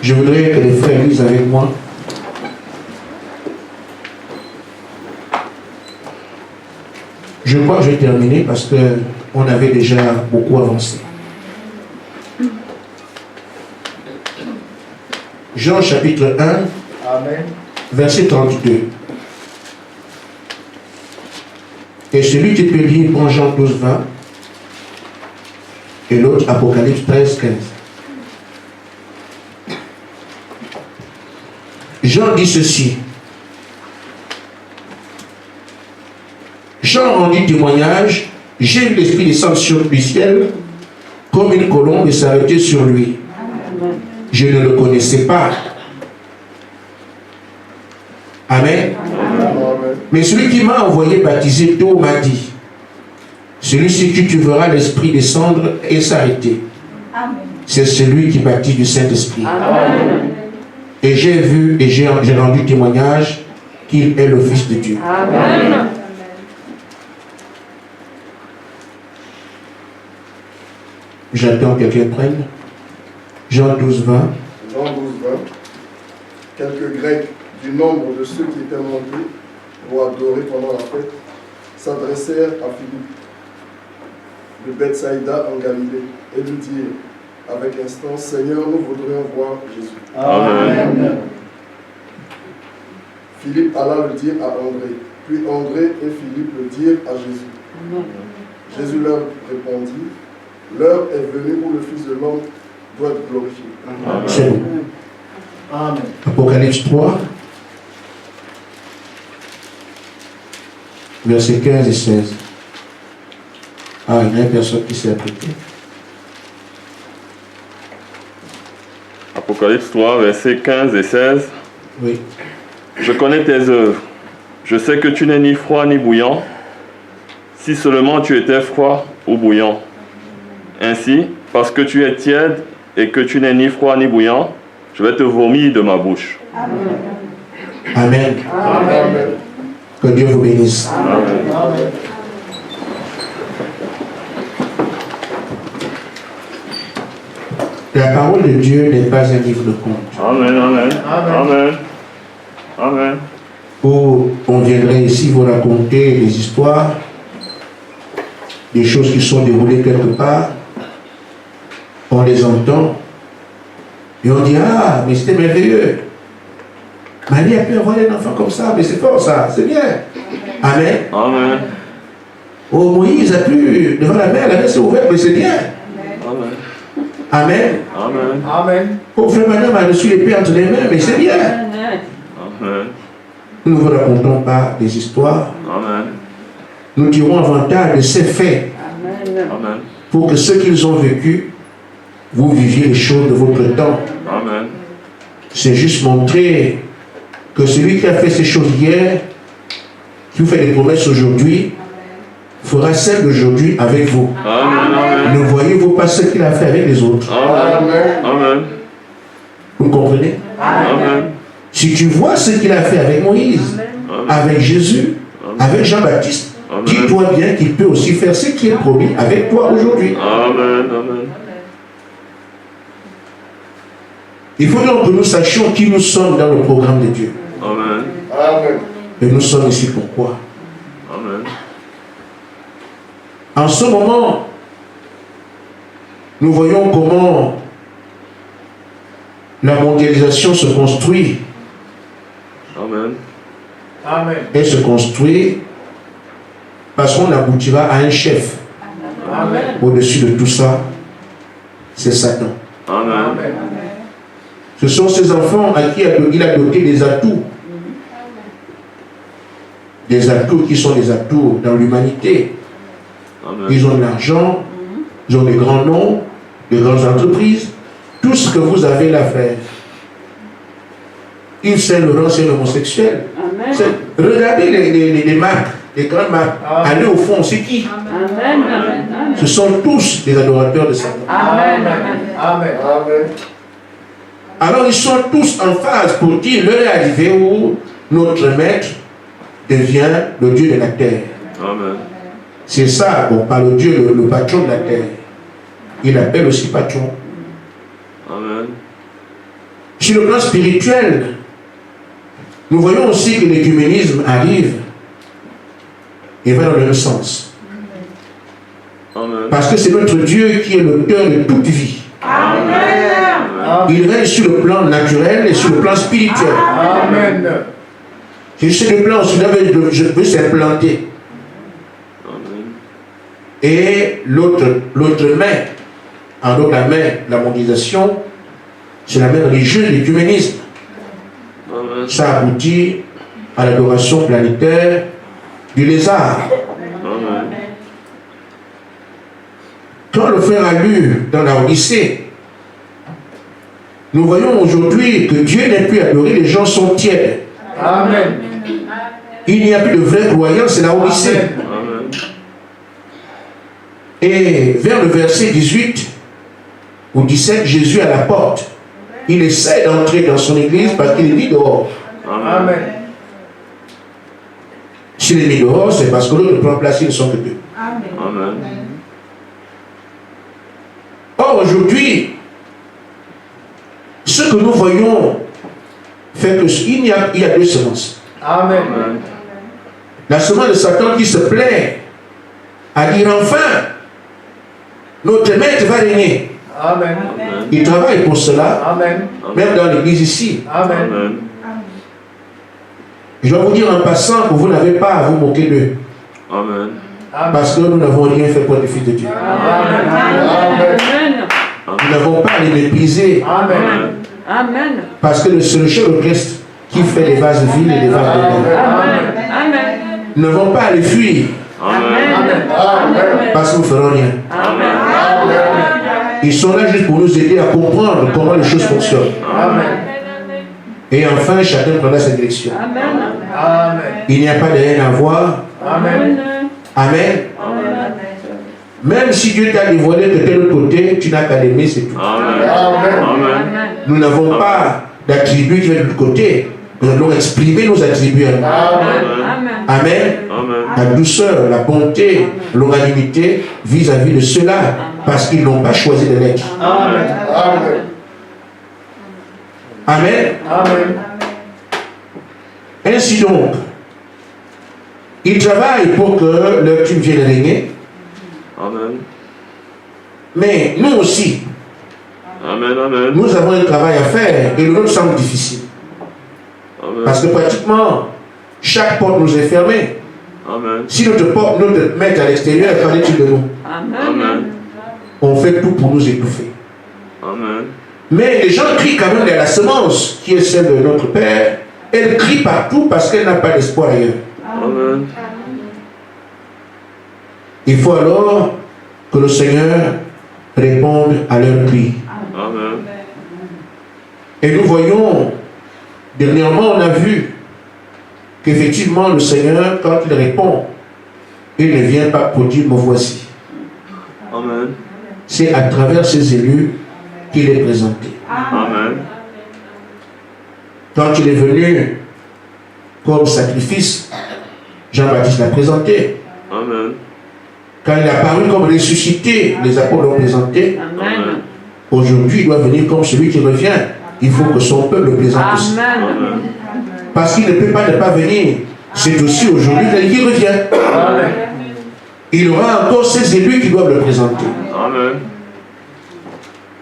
Je voudrais que les frères lisent avec moi. Je crois que je vais terminer parce qu'on avait déjà beaucoup avancé. Jean chapitre 1, Amen. verset 32. Et celui qui peut lire prend Jean 12, 20 et l'autre Apocalypse 13, 15. Jean dit ceci. Jean rendit témoignage, j'ai vu l'Esprit descendre sur du ciel comme une colombe et s'arrêter sur lui. Je ne le connaissais pas. Amen. Mais celui qui m'a envoyé baptiser d'eau m'a dit, celui-ci que tu verras l'Esprit descendre et s'arrêter, c'est celui qui baptise du Saint-Esprit. Et j'ai vu et j'ai rendu témoignage qu'il est le Fils de Dieu. Amen. J'attends que quelqu'un prenne. Jean 12, 20. Jean 12, 20. Quelques Grecs du nombre de ceux qui étaient montés pour adorer pendant la fête s'adressèrent à Philippe de Bethsaïda en Galilée et lui dirent avec instance, Seigneur, nous voudrions voir Jésus. Amen. Philippe alla le dire à André, puis André et Philippe le dirent à Jésus. Jésus leur répondit, l'heure est venue où le Fils de l'homme doit être glorifié. C'est bon. Amen. Apocalypse 3, versets 15 et 16. Ah, il y a une personne qui s'est apprêtée. Apocalypse 3, versets 15 et 16. Oui. Je connais tes œuvres. Je sais que tu n'es ni froid ni bouillant. Si seulement tu étais froid ou bouillant. Ainsi, parce que tu es tiède et que tu n'es ni froid ni bouillant, je vais te vomir de ma bouche. Amen. Amen. Que Dieu vous bénisse. Amen. La parole de Dieu n'est pas un livre de contes Amen, amen, amen, amen. où on viendrait ici vous raconter des histoires, des choses qui sont déroulées quelque part. On les entend et on dit, ah, mais c'était merveilleux. Marie a pu avoir un enfant comme ça, mais c'est fort ça, c'est bien. Amen. Amen. Oh, Moïse a pu, devant la mer s'est ouverte, mais c'est bien. Amen. Amen. Amen. Amen. Oh, frère madame a reçu l'épée entre les mains, mais c'est bien. Amen. Nous ne vous racontons pas des histoires. Amen. Nous dirons avantage de ces faits Amen. pour que ceux qu'ils ont vécu, vous viviez les choses de votre temps. Amen. C'est juste montrer que celui qui a fait ces choses hier, qui vous fait des promesses aujourd'hui, fera celles d'aujourd'hui avec vous. Amen. Ne voyez-vous pas ce qu'il a fait avec les autres? Amen. Amen. Vous comprenez? Amen. Si tu vois ce qu'il a fait avec Moïse, avec Jésus, avec Jean-Baptiste, dis-toi bien qu'il peut aussi faire ce qui est promis avec toi aujourd'hui. Amen. Amen. Il faut donc que nous sachions qui nous sommes dans le programme de Dieu. Amen. Amen. Et nous sommes ici pourquoi? Amen. En ce moment, nous voyons comment la mondialisation se construit. Amen. Amen. Elle se construit parce qu'on aboutira à un chef. Amen. Au-dessus de tout ça, c'est Satan. Amen. Ce sont ces enfants à qui il a doté des atouts. Des atouts qui sont des atouts dans l'humanité. Amen. Ils ont de l'argent, ils ont des grands noms, des grandes entreprises. Tout ce que vous avez à faire. Yves Saint-Laurent, c'est un homosexuel. Regardez les marques, les grandes marques. Allez au fond, c'est qui? Ce sont tous des adorateurs de Satan. Amen. Amen. Amen. Alors ils sont tous en phase pour dire l'heure est arrivée où notre maître devient le Dieu de la terre. Amen. C'est ça, bon, par le Dieu, le patron de la terre. Il appelle aussi patron. Amen. Sur le plan spirituel, nous voyons aussi que l'écuménisme arrive et va dans le même sens. Amen. Parce que c'est notre Dieu qui est l'auteur de toute vie. Amen. Il règne sur le plan naturel et sur le plan spirituel. Amen. Et sur le plan, je veux s'implanter. Amen. Et l'autre main, en d'autres la main, la mondialisation, c'est la main religieuse de l'écuménisme. Amen. Ça aboutit à l'adoration planétaire du lézard. Amen. Quand le frère a lu dans la Odyssée, nous voyons aujourd'hui que Dieu n'est plus adoré, les gens sont tièdes. Amen. Il n'y a plus de vraie croyance, c'est la Odyssée. Amen. Et vers le verset 18 ou 17, Jésus à la porte. Il essaie d'entrer dans son église parce qu'il est mis dehors. Amen. S'il est mis dehors, c'est parce que l'autre prend place, ils ne sont que deux. Amen. Or, aujourd'hui, ce que nous voyons fait qu'il y a deux semences. Amen. Amen. La semence de Satan qui se plaît à dire enfin, notre maître va régner. Amen. Il travaille pour cela, Amen. même dans l'église ici. Amen. Amen. Je dois vous dire en passant que vous n'avez pas à vous moquer d'eux. Amen. Parce que nous n'avons rien fait pour les fils de Dieu. Amen. Nous n'avons pas à les mépriser. Amen. Amen. Parce que c'est le chef orchestre qui fait les vases vides et les vases de Amen. Amen. Nous n'avons pas à les fuir. Amen. Parce que nous ne ferons rien. Amen. Ils sont là juste pour nous aider à comprendre comment les choses fonctionnent. Amen. Et enfin, chacun prendra sa direction. Amen. Amen. Il n'y a pas de haine à voir. Amen. Amen. Même si Dieu t'a dévoilé de tel autre côté, tu n'as qu'à l'aimer, c'est tout. Amen. Amen. Amen. Nous n'avons pas d'attributs qui viennent de l'autre côté. Nous allons exprimer nos attributs. Amen. Amen. Amen. La douceur, la bonté, l'oralité vis-à-vis de ceux-là, parce qu'ils n'ont pas choisi de l'être. Amen. Amen. Amen. Amen. Ainsi donc, ils travaillent pour que leur culte vienne régner, Amen. mais nous aussi, Amen. Amen. nous avons un travail à faire et le nôtre semble difficile. Amen. Parce que pratiquement, chaque porte nous est fermée. Amen. Si notre porte nous met à l'extérieur, qu'en-est-il de nous? Amen. On fait tout pour nous étouffer. Amen. Mais les gens crient quand même à la semence qui est celle de notre Père. Elle crie partout parce qu'elle n'a pas d'espoir ailleurs. Amen. Il faut alors que le Seigneur réponde à leurs cris. Amen. Et nous voyons, dernièrement, on a vu qu'effectivement le Seigneur, quand il répond, il ne vient pas pour dire me voici. Amen. C'est à travers ses élus qu'il est présenté. Amen. Quand il est venu comme sacrifice, Jean-Baptiste l'a présenté. Amen. Quand il est apparu comme ressuscité, les apôtres l'ont présenté. Amen. Aujourd'hui, il doit venir comme celui qui revient. Il faut que son peuple le présente aussi. Amen. Parce qu'il ne peut pas ne pas venir. C'est aussi aujourd'hui qu'il revient. Amen. Il aura encore ses élus qui doivent le présenter. Amen.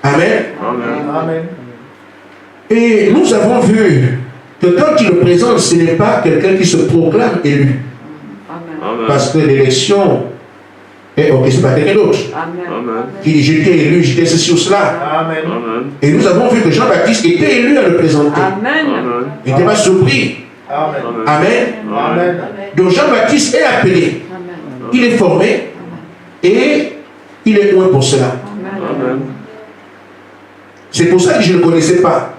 Amen. Amen. Amen. Et nous avons vu que quand il le présente, ce n'est pas quelqu'un qui se proclame élu. Amen. Parce que l'élection est orchestrée par quelqu'un d'autre. Amen. Amen. Qui dit j'étais élu, j'étais ceci ou cela. Amen. Amen. Et nous avons vu que Jean-Baptiste était élu à le présenter. Amen. Amen. Il n'était pas surpris. Amen. Amen. Amen. Donc Jean-Baptiste est appelé. Amen. Il est formé et il est loin pour cela. Amen. C'est pour ça que je ne le connaissais pas.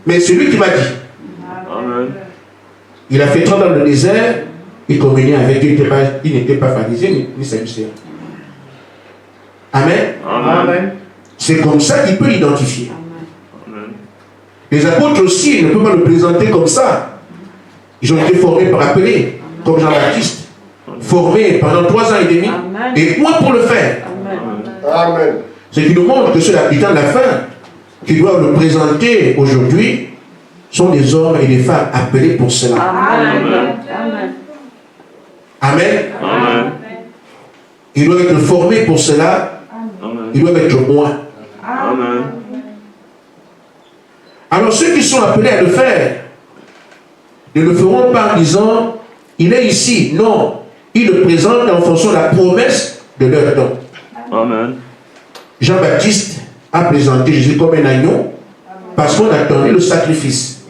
Mais c'est lui qui m'a dit. Amen. Il a fait 30 ans dans le désert, il communiait avec Dieu, il n'était pas pharisien ni sadducéen. Amen. Amen. C'est comme ça qu'il peut l'identifier. Amen. Les apôtres aussi ne peuvent pas le présenter comme ça. Ils ont été formés par appeler, comme Jean-Baptiste, formés pendant 3 ans et demi, et moins pour le faire. Amen. Amen. Ce qui nous montre que ceux habitants de la fin qui doivent le présenter aujourd'hui sont des hommes et des femmes appelés pour cela. Amen. Amen. Amen. Ils doivent être formés pour cela. Ils doivent être moins. Amen. Alors ceux qui sont appelés à le faire ne le feront pas en disant il est ici. Non. Ils le présentent en fonction de la promesse de leur don. Amen. Jean-Baptiste a présenté Jésus comme un agneau parce qu'on attendait le sacrifice.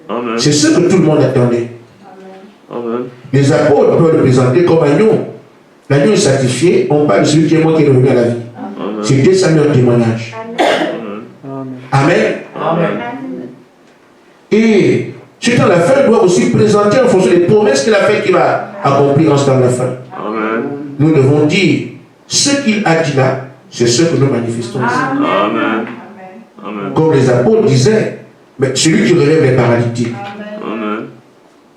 Amen. C'est ce que tout le monde attendait. Amen. Les apôtres peuvent le présenter comme agneau. L'agneau est sacrifié, on parle de celui qui est mort qui est revenu à la vie. C'était ça leur témoignage. Amen. Amen. Et celui dans la fin doit aussi présenter en fonction des promesses qu'il a faites qu'il va accomplir en ce temps de la fin. Amen. Nous devons dire ce qu'il a dit là, c'est ce que nous manifestons ici. Amen. Amen. Comme les apôtres disaient, mais celui qui relève les paralytiques, Amen.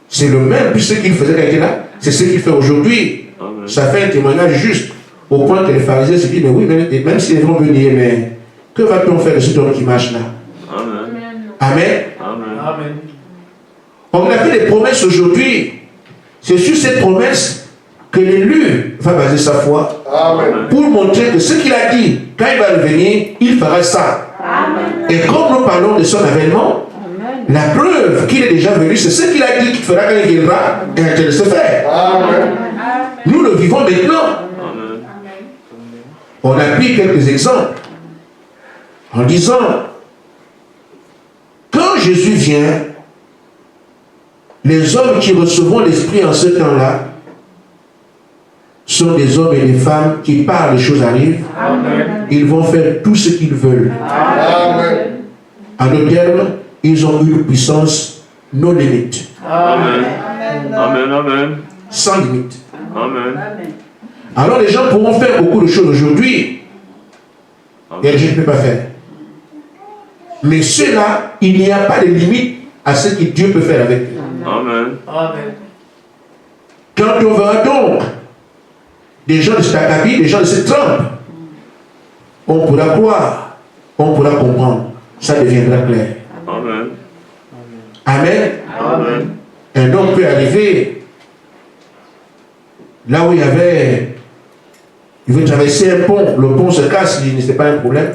c'est le même, puis ce qu'il faisait quand il était là, c'est ce qu'il fait aujourd'hui. Amen. Ça fait un témoignage juste, au point que les pharisiens se disent, mais oui, mais même s'ils vont venir, mais que va-t-on faire de cet homme qui marche là? Amen. Amen. Amen. On a fait des promesses aujourd'hui. C'est sur cette promesse que l'élu va baser sa foi. Amen. Pour montrer que ce qu'il a dit, quand il va revenir, il fera ça. Amen. Et comme nous parlons de son avènement, la preuve qu'il est déjà venu, c'est ce qu'il a dit qu'il fera quand il viendra et quand il se fait. Amen. Nous le vivons maintenant. Amen. On a pris quelques exemples en disant, quand Jésus vient, les hommes qui recevront l'Esprit en ce temps-là sont des hommes et des femmes qui parlent, les choses arrivent. Amen. Ils vont faire tout ce qu'ils veulent. Amen. En d'autres termes, ils ont une puissance non limite, Amen. Amen. Amen. sans limite. Amen. Alors les gens pourront faire beaucoup de choses aujourd'hui. Et les gens ne peuvent pas faire. Mais ceux-là, il n'y a pas de limite à ce que Dieu peut faire avec eux. Amen. Quand on verra donc des gens de cet acabit, des gens de cette trempe, on pourra croire, on pourra comprendre, ça deviendra clair. Amen. Amen. Amen. Un homme peut arriver là où il veut traverser un pont, le pont se casse, ce n'est pas un problème.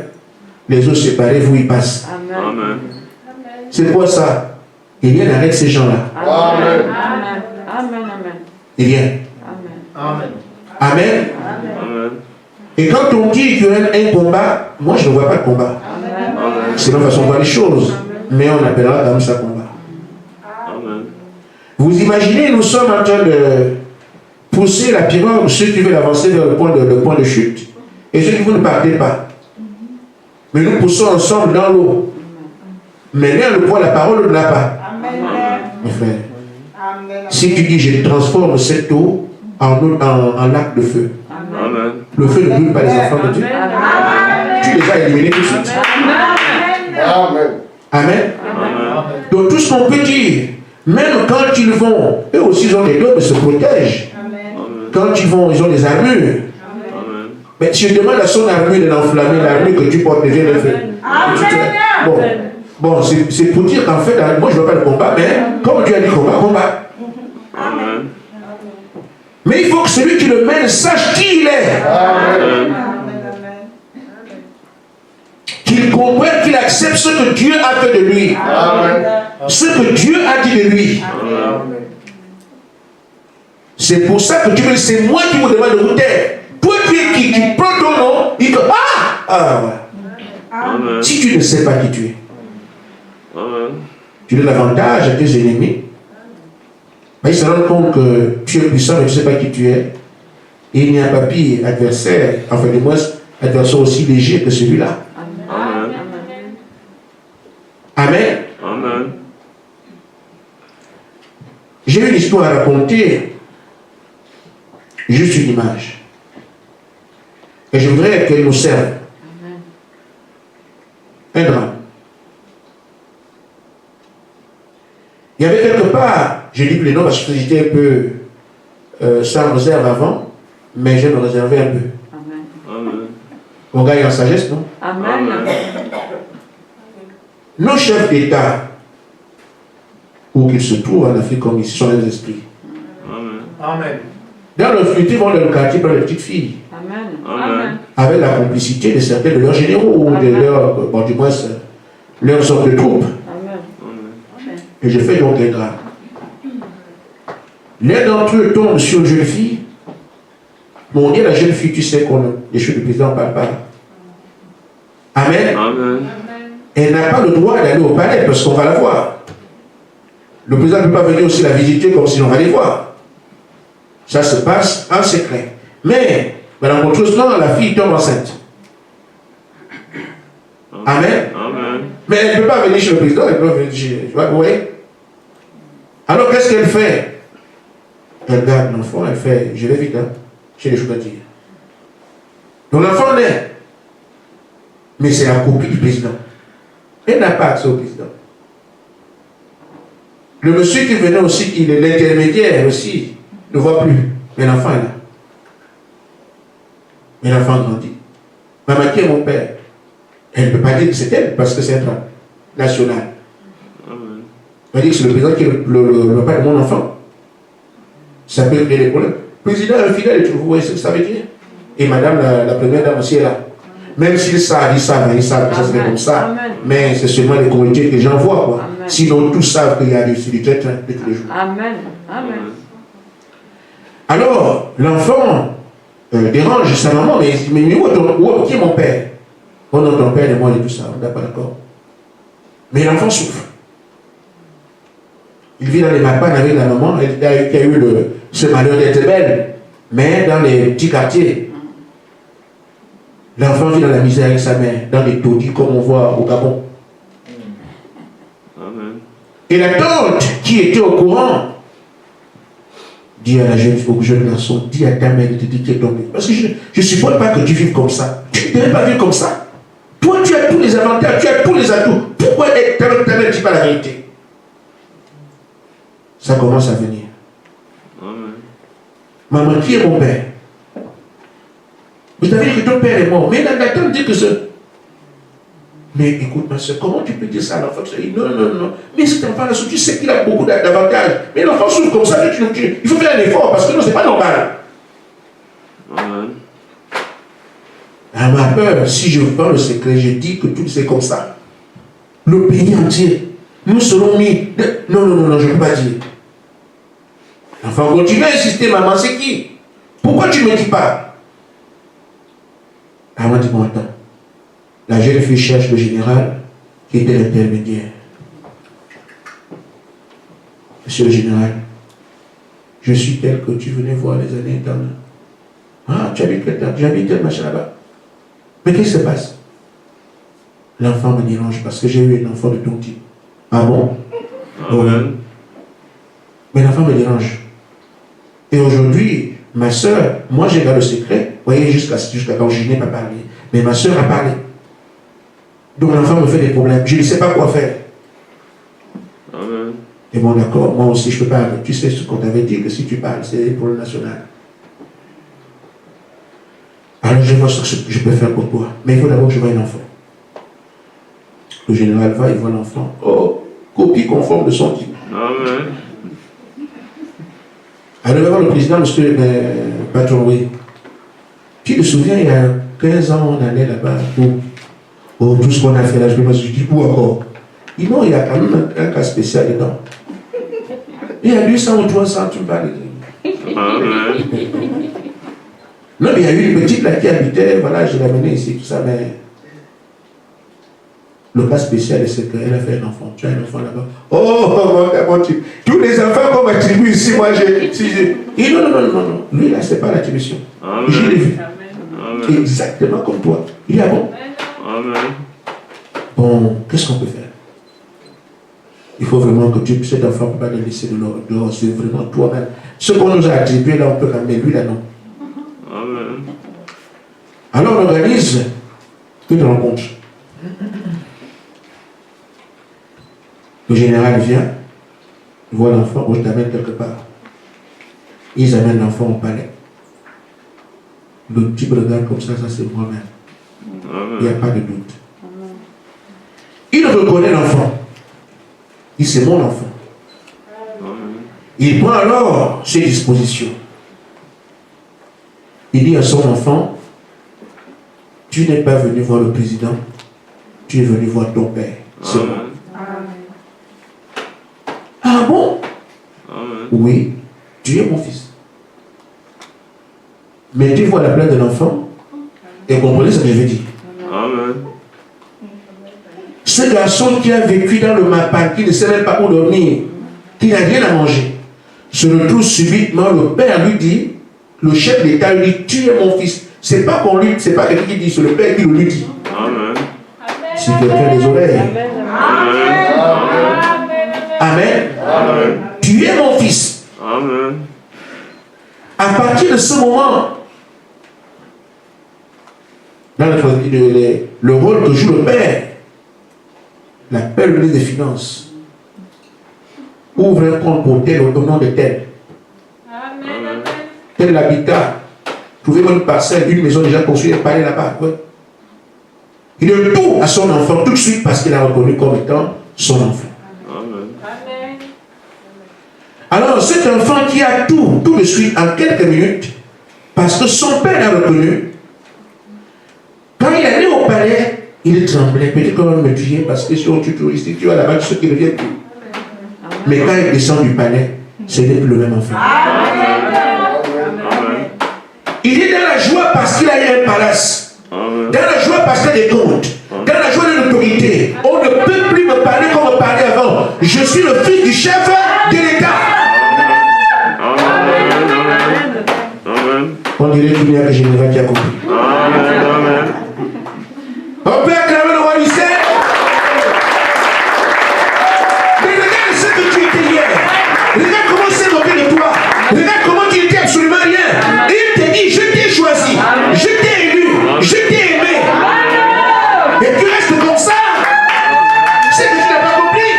Les eaux séparées, vous y passent. Amen. C'est quoi ça? Il rien n'arrête ces gens-là. Amen. Amen. Il rien. Amen. Amen. Amen. Et quand on dit qu'il y a un combat, moi je ne vois pas de combat. Amen. C'est la façon de voir les choses. Mais on appellera comme ça combat. Amen. Vous imaginez, nous sommes en train de pousser la pirogue, ceux qui veulent avancer vers le point de chute. Et ceux qui vous ne partez pas. Mais nous poussons ensemble dans l'eau. Mais l'un le poids, la parole ne l'a pas. Mes frères. Si tu dis je transforme cette eau en lac de feu, Amen. le feu ne brûle pas les enfants de Dieu. Tu les as éliminés tout de suite. Amen. Amen. Amen. Donc tout ce qu'on peut dire, même quand ils vont, eux aussi ils ont des dons, mais se protègent. Quand ils vont, ils ont des armures. Amen. Mais tu demandes à son armure de l'enflammer, l'armure que tu portes devient le feu. Bon, c'est pour dire qu'en fait, moi je ne veux pas le combat, mais comme Dieu a dit combat. Amen. Mais il faut que celui qui le mène sache qui il est. Amen. Qu'il comprenne, qu'il accepte ce que Dieu a fait de lui. Amen. Ce que Dieu a dit de lui. Amen. C'est pour ça que tu me dis, c'est moi qui vous demande de vous taire. Toi tu es qui? Tu prends ton nom, il te... Amen. Si tu ne sais pas qui tu es, Amen. tu donnes l'avantage à tes ennemis. Mais ils se rendent compte que tu es puissant, mais tu ne sais pas qui tu es. Et il n'y a pas pire adversaire, enfin du moins, adversaire aussi léger que celui-là. Amen. Amen. Amen. J'ai une histoire à raconter, juste une image. Et je voudrais qu'elle nous serve. Un drame. Il y avait quelque part, je dis plus les noms parce que j'étais un peu sans réserve avant, mais je vais me réserver un peu. Amen. Amen. On gagne en sagesse, non? Amen. nos chefs d'État, où qu'ils se trouvent en Afrique comme ici, sont les esprits. Amen. Dans le futur, ils vont dans le quartier pour les petites filles, Amen. Amen. avec la complicité de certains de leurs généraux ou de leurs, bon, du moins, leurs hommes de troupes. Amen. Et je fais donc un drame. L'un d'entre eux tombe sur une jeune fille. Mon Dieu, la jeune fille, tu sais qu'on les choses du président ne parlent pas. Amen. Amen. Elle n'a pas le droit d'aller au palais parce qu'on va la voir. Le président ne peut pas venir aussi la visiter comme si on va les voir. Ça se passe en secret. Mais, malencontreusement, la fille tombe enceinte. Amen. Amen. Mais elle ne peut pas venir chez le président, elle peut venir chez... Vous voyez? Alors, qu'est-ce qu'elle fait? Elle garde l'enfant, elle fait... Je vais vite, hein. J'ai des choses à dire. Donc, l'enfant naît. Mais c'est la copie du président. Elle n'a pas accès au président. Le monsieur qui venait aussi, qui est l'intermédiaire aussi, ne voit plus. Mais l'enfant est là. Mais l'enfant grandit. Maman, qui est mon père? Elle ne peut pas dire que c'est elle, parce que c'est un drame national. Amen. Elle dit que c'est le président qui est le père de mon enfant. Ça peut créer des problèmes. Président infidèle, vous voyez ce que ça veut dire? Et madame, la première dame aussi est là. Même s'ils savent que ça serait comme ça. Amen. Mais c'est seulement les communautés que j'envoie, quoi. Amen. Sinon, tous savent qu'il y a du traître de tous les jours. Amen. Amen. Alors, l'enfant dérange sa maman, mais il dit, mais qui est mon père? Oh non, ton père et moi et tout ça, on n'est pas d'accord. Mais l'enfant souffre. Il vit dans les mapanes avec la maman, qui a eu ce malheur d'être belle, mais dans les petits quartiers. L'enfant vit dans la misère avec sa mère, dans les taudis comme on voit au Gabon. Amen. Et la tante qui était au courant dit à la au jeune garçon, dis à ta mère de te dire qu'elle est tombée. Parce que je ne supporte pas que tu vives comme ça. Tu ne devrais pas vivre comme ça. Toi, tu as tous les avantages, tu as tous les atouts. Pourquoi ta mère ne dit pas la vérité? Ça commence à venir. Amen. Maman, qui est mon père? Vous savez que ton père est mort. Mais la tante dit que ce... Mais écoute, ma soeur, comment tu peux dire ça à l'enfant? Non, non, non. Mais cet enfant-là, tu sais qu'il a beaucoup d'avantages. Mais l'enfant souffre comme ça, il faut faire un effort parce que non, c'est pas normal. Amen. À ma peur, si je prends le secret, je dis que tout c'est comme ça. Le pays entier, nous serons mis... Non, non, non, non, je ne peux pas dire. L'enfant continue à insister, maman, c'est qui? Pourquoi tu ne me dis pas? Maman dit, bon, attends. La jeune fille cherche le général qui était l'intermédiaire. Monsieur le général, je suis tel que tu venais voir les années dans... Ah, tu habites quel temps? J'habite tel machin là-bas. Mais qu'est-ce qui se passe? L'enfant me dérange parce que j'ai eu un enfant de ton type. Ah bon? Amen. Mais l'enfant me dérange. Et aujourd'hui, ma soeur, moi j'ai gardé le secret, vous voyez, jusqu'à quand je n'ai pas parlé. Mais ma soeur a parlé. Donc l'enfant me fait des problèmes. Je ne sais pas quoi faire. Amen. Et bon, d'accord, moi aussi je peux pas. Tu sais ce qu'on t'avait dit, que si tu parles, c'est pour le national. Alors je vois ce que je peux faire pour toi. Mais il faut d'abord que je voie un enfant. Le général va, il voit l'enfant. Oh, copie conforme de son type. Amen. Alors le président, monsieur patron, oui. Tu te souviens, il y a 15 ans, on allait là-bas pour tout ce qu'on a fait là. Je me suis dit, où encore? Il y a quand même un cas spécial dedans. Il y a 200 ou 300, tu me parles. Amen. Non, mais il y a eu une petite là qui habitait, voilà, je l'ai amenée ici, tout ça, mais le cas spécial, c'est qu'elle a fait un enfant. Tu as un enfant là-bas. Oh, mon type. Tous les enfants qu'on m'attribue ici, moi, Et non, non, non, non, non. Lui, là, c'est pas l'attribution. Amen. Je l'ai vu. Amen. Exactement comme toi. Il est bon. Amen. Bon, qu'est-ce qu'on peut faire? Il faut vraiment que Dieu, cet enfant ne peut pas le laisser dehors. C'est vraiment toi-même. Ce qu'on nous a attribué, là, on peut ramener. Lui, là, non. Amen. Alors, on organise une rencontre. Le général vient, il voit l'enfant, je t'amène quelque part. Ils amènent l'enfant au palais. Le type regarde comme ça c'est moi-même. Il n'y a pas de doute. Il reconnaît l'enfant. Il dit, c'est mon enfant. Il prend alors ses dispositions. Il dit à son enfant, tu n'es pas venu voir le président, tu es venu voir ton père. C'est moi. Ah bon? Oui, tu es mon fils. Mais tu vois la place de l'enfant et comprenez ce que je veux dire. Ce garçon qui a vécu dans le mapan, qui ne sait même pas où dormir, qui n'a rien à manger, se retrouve subitement, le père lui dit, le chef d'État lui dit, tu es mon fils. C'est pas qu'on lui, c'est pas quelqu'un qui dit, c'est le père qui le lui dit. Si quelqu'un a des oreilles. Amen. Tu es mon fils. À partir de ce moment, dans le rôle que joue le père, l'appel le ministre des Finances, ouvre un compte pour tel au nom de tel. Tel habitat, trouvez-moi une parcelle, une maison déjà construite, parler là-bas. Ouais. Il donne tout à son enfant tout de suite parce qu'il a reconnu comme étant son enfant. Alors cet enfant qui a tout de suite en quelques minutes, parce que son père l'a reconnu, quand il est allé au palais, il tremblait, peut-être qu'on va me tuer parce que si on tue touristique, tu vois là-bas ceux qui reviennent tout. Mais quand il descend du palais, ce n'est plus le même enfant. Il est dans la joie parce qu'il a eu un palace. Dans la joie parce qu'il a des comptes. Dans la joie de l'autorité. On ne peut plus me parler comme on parlait avant. Je suis le fils du chef de l'État. On dirait qu'il y a que Général qui a compris. On peut acclamer le roi du ciel. Mais regarde ce que tu étais hier. Regarde comment c'est moqué de toi. Regarde comment tu étais absolument rien. Il te dit, je t'ai choisi. Je t'ai élu. Je t'ai aimé. Et tu restes comme ça. C'est que tu n'as pas compris.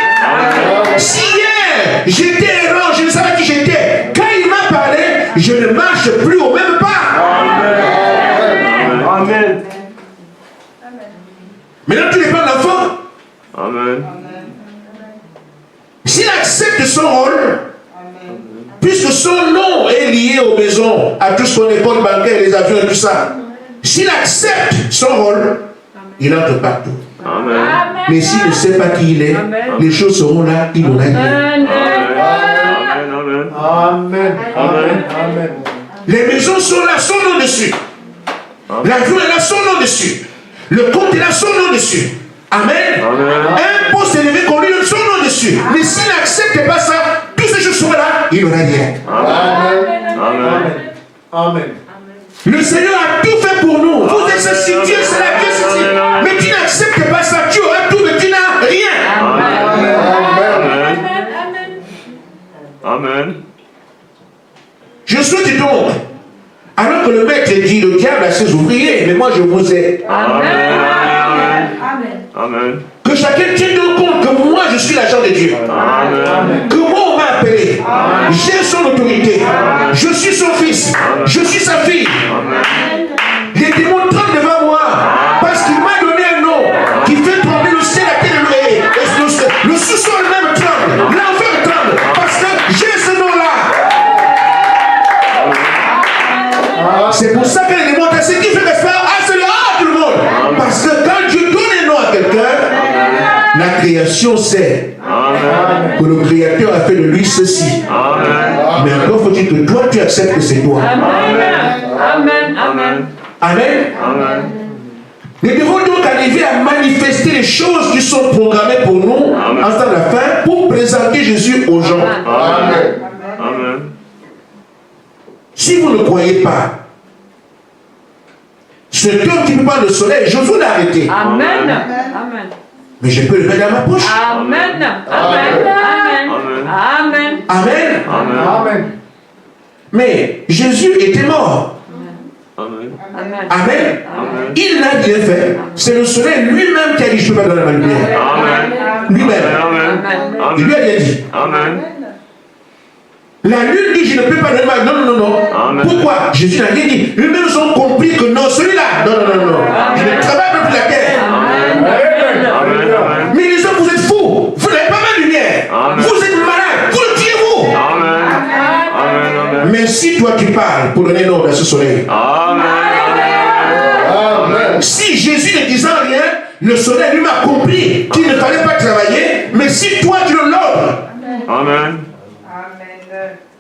Si hier, j'étais errant, je ne savais pas qui j'étais. Quand il m'a parlé, je ne marche plus au même pas. Amen. Maintenant, tu n'es pas l'enfant. Amen. S'il accepte son rôle, puisque son nom est lié aux maisons, à tout ce qu'on est compte bancaire, les avions et tout ça, s'il accepte son rôle, il entre partout. Amen. Mais s'il ne sait pas qui il est, les choses seront là, il aura dit. Amen. Amen. Amen. Les maisons sont là, son nom dessus. L'avion est là, son nom dessus. Le compte est là, son nom dessus. Amen. Un poste élevé qu'on lui donne son nom dessus. Mais s'il n'accepte pas ça, toutes ces choses seront là, il aura rien. Amen. Amen. Le Seigneur a tout fait pour nous. Vous êtes ceci, Dieu c'est là, Dieu c'est ceci. Mais tu n'acceptes pas ça, tu auras tout, mais tu n'as rien. Amen. Je souhaite donc, alors que le maître dit, le diable a ses ouvriers, mais moi je vous ai. Amen. Que chacun tienne compte que moi je suis l'agent de Dieu. Amen. Que moi on m'a appelé. J'ai son autorité. Je suis son fils. Je suis sa fille. Les démons tremblent devant moi. Parce qu'il m'a donné un nom qui fait trembler le ciel, la terre et le sous-sol même tremble. L'enfer tremble. Parce que j'ai ce nom-là. C'est pour ça que les démons, c'est ce qui fait l'espoir à celui-là, à tout le monde. Parce que quand Dieu donne un nom à quelqu'un, la création sait que le Créateur a fait de lui ceci. Mais encore faut-il que toi tu acceptes que c'est toi. Amen. Nous devons donc arriver à manifester les choses qui sont programmées pour nous en temps de la fin pour présenter Jésus aux gens. Amen. Si vous ne croyez pas, ce homme qui peut prendre le soleil, je vous l'ai arrêté. Amen. Mais je peux le mettre dans ma poche. Amen. Amen. Mais Jésus était mort. Amen. Il n'a rien fait. C'est le soleil lui-même qui a dit je ne peux pas donner ma lumière. Lui-même. Il lui a bien dit. La lune dit je ne peux pas donner ma... Non. Pourquoi? Jésus n'a rien dit. Eux-mêmes ont compris que non, celui-là. Non. Je ne travaille pas pour la terre. Mais les hommes, vous êtes fous. Vous n'avez pas ma lumière. Mais si toi tu parles pour donner l'ordre à ce soleil. Amen. Amen. Si Jésus ne disant rien, le soleil lui m'a compris qu'il ne fallait pas travailler. Mais si toi tu donnes l'ordre, Amen.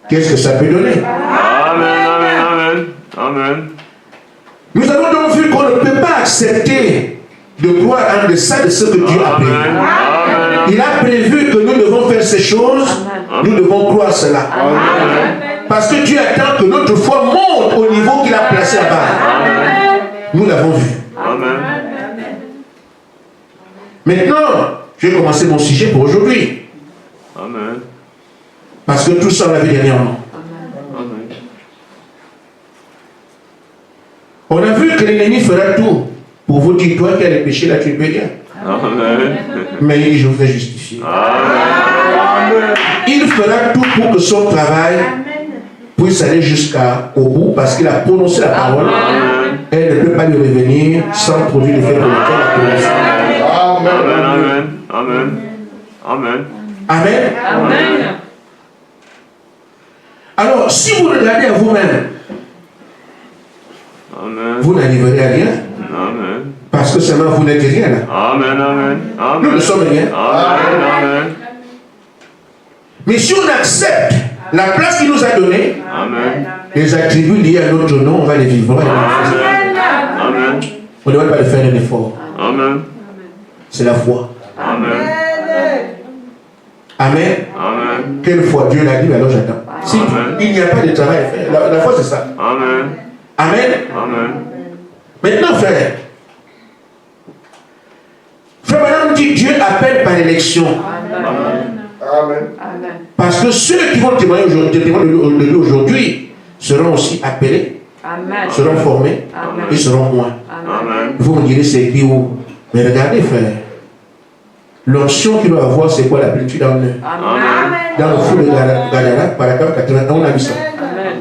qu'est-ce que ça peut donner? Amen. Amen. Amen. Nous avons donc vu qu'on ne peut pas accepter de croire en deçà de ce que Dieu a prévu. Amen. Il a prévu que nous devons faire ces choses, nous devons croire cela. Parce que Dieu attend que notre foi monte au niveau qu'il a placé là-bas. Nous l'avons vu. Amen. Maintenant, je vais commencer mon sujet pour aujourd'hui. Amen. Parce que tout ça, on l'a vu dernièrement. Amen. On a vu que l'ennemi fera tout pour vous dire, toi qui as les péchés, là tu ne peux rien. Amen. Mais il dit, je vous ai justifié. Amen. Il fera tout pour que son travail puisse aller jusqu'au bout parce qu'il a prononcé la parole. Amen. Elle ne peut pas lui revenir sans produire l'effet pour lequel elle a prononcé. Amen. Amen. Amen. Amen. Amen. Alors, si vous regardez à vous-même, Amen. vous n'arriverez à rien Amen. parce que seulement vous n'êtes rien là. Amen. Amen. Nous ne Amen. sommes rien. Amen. Amen. Mais si on accepte la place qu'il nous a donnée, Amen. les attributs liés à notre nom, on va les vivre. On va les manifester. Amen. On ne doit pas faire un effort. Amen. C'est la foi. Amen. Amen. Amen. Quelle foi Dieu l'a dit, alors j'attends. Si Amen. il n'y a pas de travail à faire, la foi c'est ça. Amen. Amen. Amen. Maintenant, frère, Madame dit Dieu appelle par élection. Amen. Amen. Parce que ceux qui vont témoigner de lui aujourd'hui seront aussi appelés, Amen. seront formés Amen. et seront moins. Amen. Vous me direz c'est écrit où? Mais regardez, frère, l'onction qu'il doit avoir, c'est quoi la plénitude en eux? Amen. Dans le fou de Gadara, paragraphe 81, on a vu ça. Amen.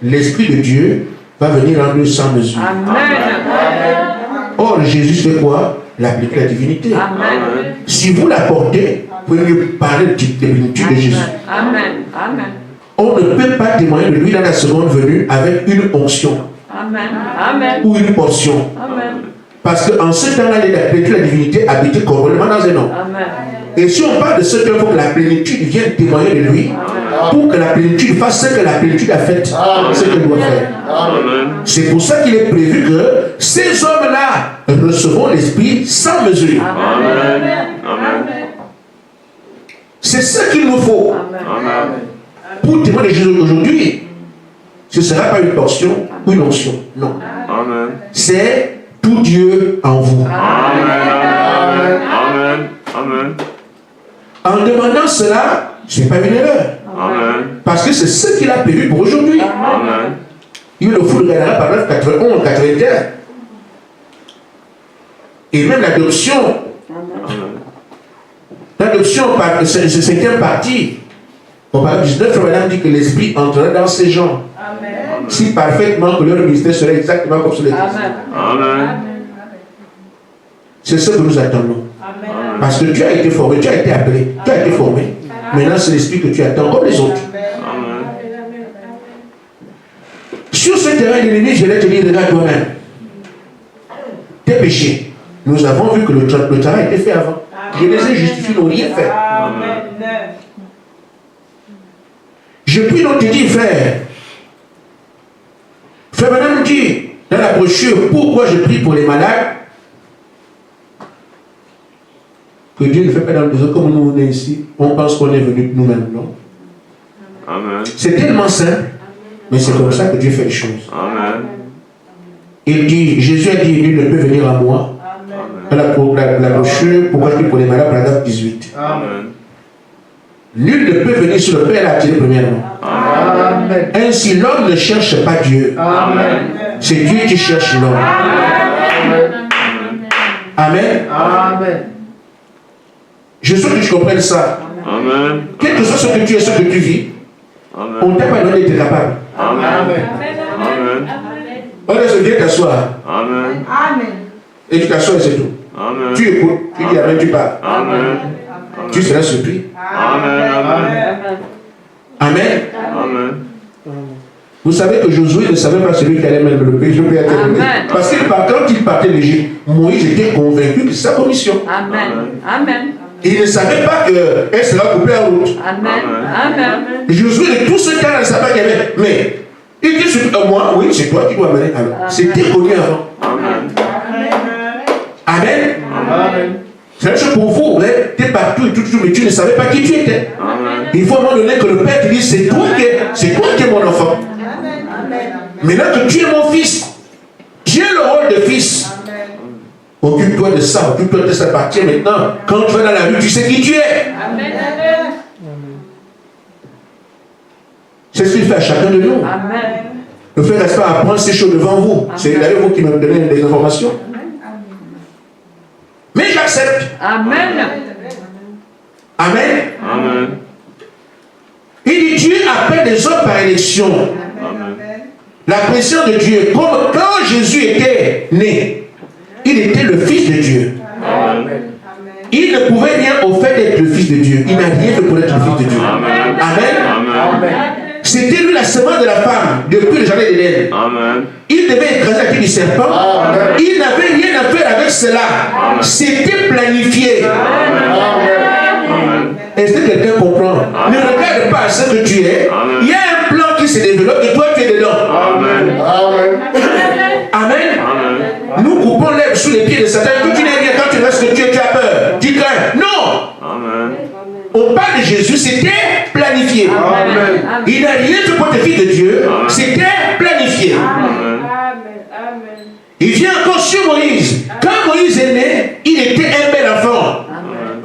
L'Esprit de Dieu va venir en eux sans mesure. Amen. Or, Jésus fait quoi? L'appliquer la divinité. Amen. Si vous la portez, vous pouvez lui parler de plénitude de Jésus. Amen. Amen. On ne peut pas témoigner de lui dans la seconde venue avec une onction Amen. Amen. ou une portion. Amen. Parce qu'en ce temps-là, la plénitude de la divinité habitait complètement dans un homme. Amen. Et si on parle de ce temps, il faut que la plénitude vienne témoigner de lui pour que la plénitude fasse ce que la plénitude a fait, ce qu'elle doit faire. Amen. C'est pour ça qu'il est prévu que ces hommes-là recevront l'Esprit sans mesure. Amen. Amen. C'est ce qu'il nous faut Amen. pour témoigner de Jésus aujourd'hui. Ce ne sera pas une portion ou une onction. Non. Amen. C'est tout Dieu en vous. Amen. Amen. Amen. En demandant cela, ce n'est pas une erreur. Amen. Parce que c'est ce qu'il a prévu pour aujourd'hui. Amen. Il le faut regarder paragraphe 91, 81. Et même l'adoption. L'adoption, c'est cinquième partie. Au paragraphe 19, Madame dit que l'Esprit entrera dans ces gens. Si parfaitement que leur ministère serait exactement comme celui de Christ. Amen. C'est ce que nous attendons. Parce que tu as été formé, tu as été appelé, tu as été formé. Maintenant, c'est l'Esprit que tu attends comme les autres. Amen. Sur ce terrain de l'ennemi, je vais te dire, regarde toi-même. Tes péchés. Nous avons vu que le travail a été fait avant. Je les ai justifiés, ils n'ont rien fait. Je prie donc te dire, frère. Frère, madame dit dans la brochure, pourquoi je prie pour les malades? Que Dieu ne fait pas dans le désordre comme nous on est ici. On pense qu'on est venu nous-mêmes, non? Amen. C'est tellement simple, mais c'est comme ça que Dieu fait les choses. Amen. Il dit, Jésus a dit, nul ne peut venir à moi. Dans la brochure, pourquoi je prie pour les malades, paragraphe 18. Amen. Nul ne peut venir sur le Père l'a attiré premièrement. Amen. Ainsi, l'homme ne cherche pas Dieu. Amen. C'est Dieu qui cherche l'homme. Amen. Amen. Je souhaite que tu comprennes ça. Amen. Quel que soit ce que tu es, ce que tu vis, on ne t'a pas donné d'être capable. Amen. Amen. On laisse Dieu t'asseoir. Amen. Et tu t'assois et c'est tout. Amen. Tu écoutes, tu dis Amen, tu parles. Amen. Tu seras surpris. Amen. Amen. Amen. Amen. Vous savez que Josué ne savait pas celui qui allait même le pays. Amen. Parce que quand il partait d'Égypte, Moïse était convaincu que c'est sa commission. Amen. Amen. Il ne savait pas qu'elle sera coupée en route. Amen. Amen. Josué, de tout ce temps, ne savait pas qu'il y avait. Mais il dit moi, oui, c'est toi qui dois amener. C'était connu avant. Amen. Amen. Amen. C'est la chose pour vous. Tu es partout et tout, mais tu ne savais pas qui tu étais. Amen. Il faut à un moment donné que le Père te dise c'est toi qui es mon enfant. Maintenant que tu es mon fils, tu as le rôle de fils. Occupe-toi de ça, occupe-toi de cette partie maintenant. Quand tu vas dans la rue, tu sais qui tu es. C'est ce qu'il fait à chacun de nous. Amen. Le frère reste pas à prendre ces choses devant vous. C'est d'ailleurs vous qui me donnez des informations. Mais j'accepte. Amen. Amen. Amen. Il dit Dieu appelle les hommes par élection. Amen. La pression de Dieu. Comme quand Jésus était né, il était le Fils de Dieu. Amen. Il ne pouvait rien au fait d'être le Fils de Dieu. Il n'a rien fait pour être le Fils de Dieu. Amen. Amen. Amen. C'était lui la semence de la femme depuis le jardin d'Éden. Amen. Il devait écraser la queue du serpent. Amen. Il n'avait rien à faire avec cela. C'était planifié. Amen. Est-ce que quelqu'un comprend? Ne regarde pas ce que tu es. Amen. Il y a un plan qui se développe et toi tu es dedans. Amen. Amen. Amen. Amen. Nous coupons l'herbe sous les pieds de Satan. Que tu n'es rien quand tu restes que tu as peur. Tu crains. Non. Amen. On parle de Jésus, c'était planifié. Amen. Il n'a rien fait pour être fils de Dieu. C'était planifié. Amen. Il vient encore sur Moïse. Quand Moïse est né, il était un bel enfant.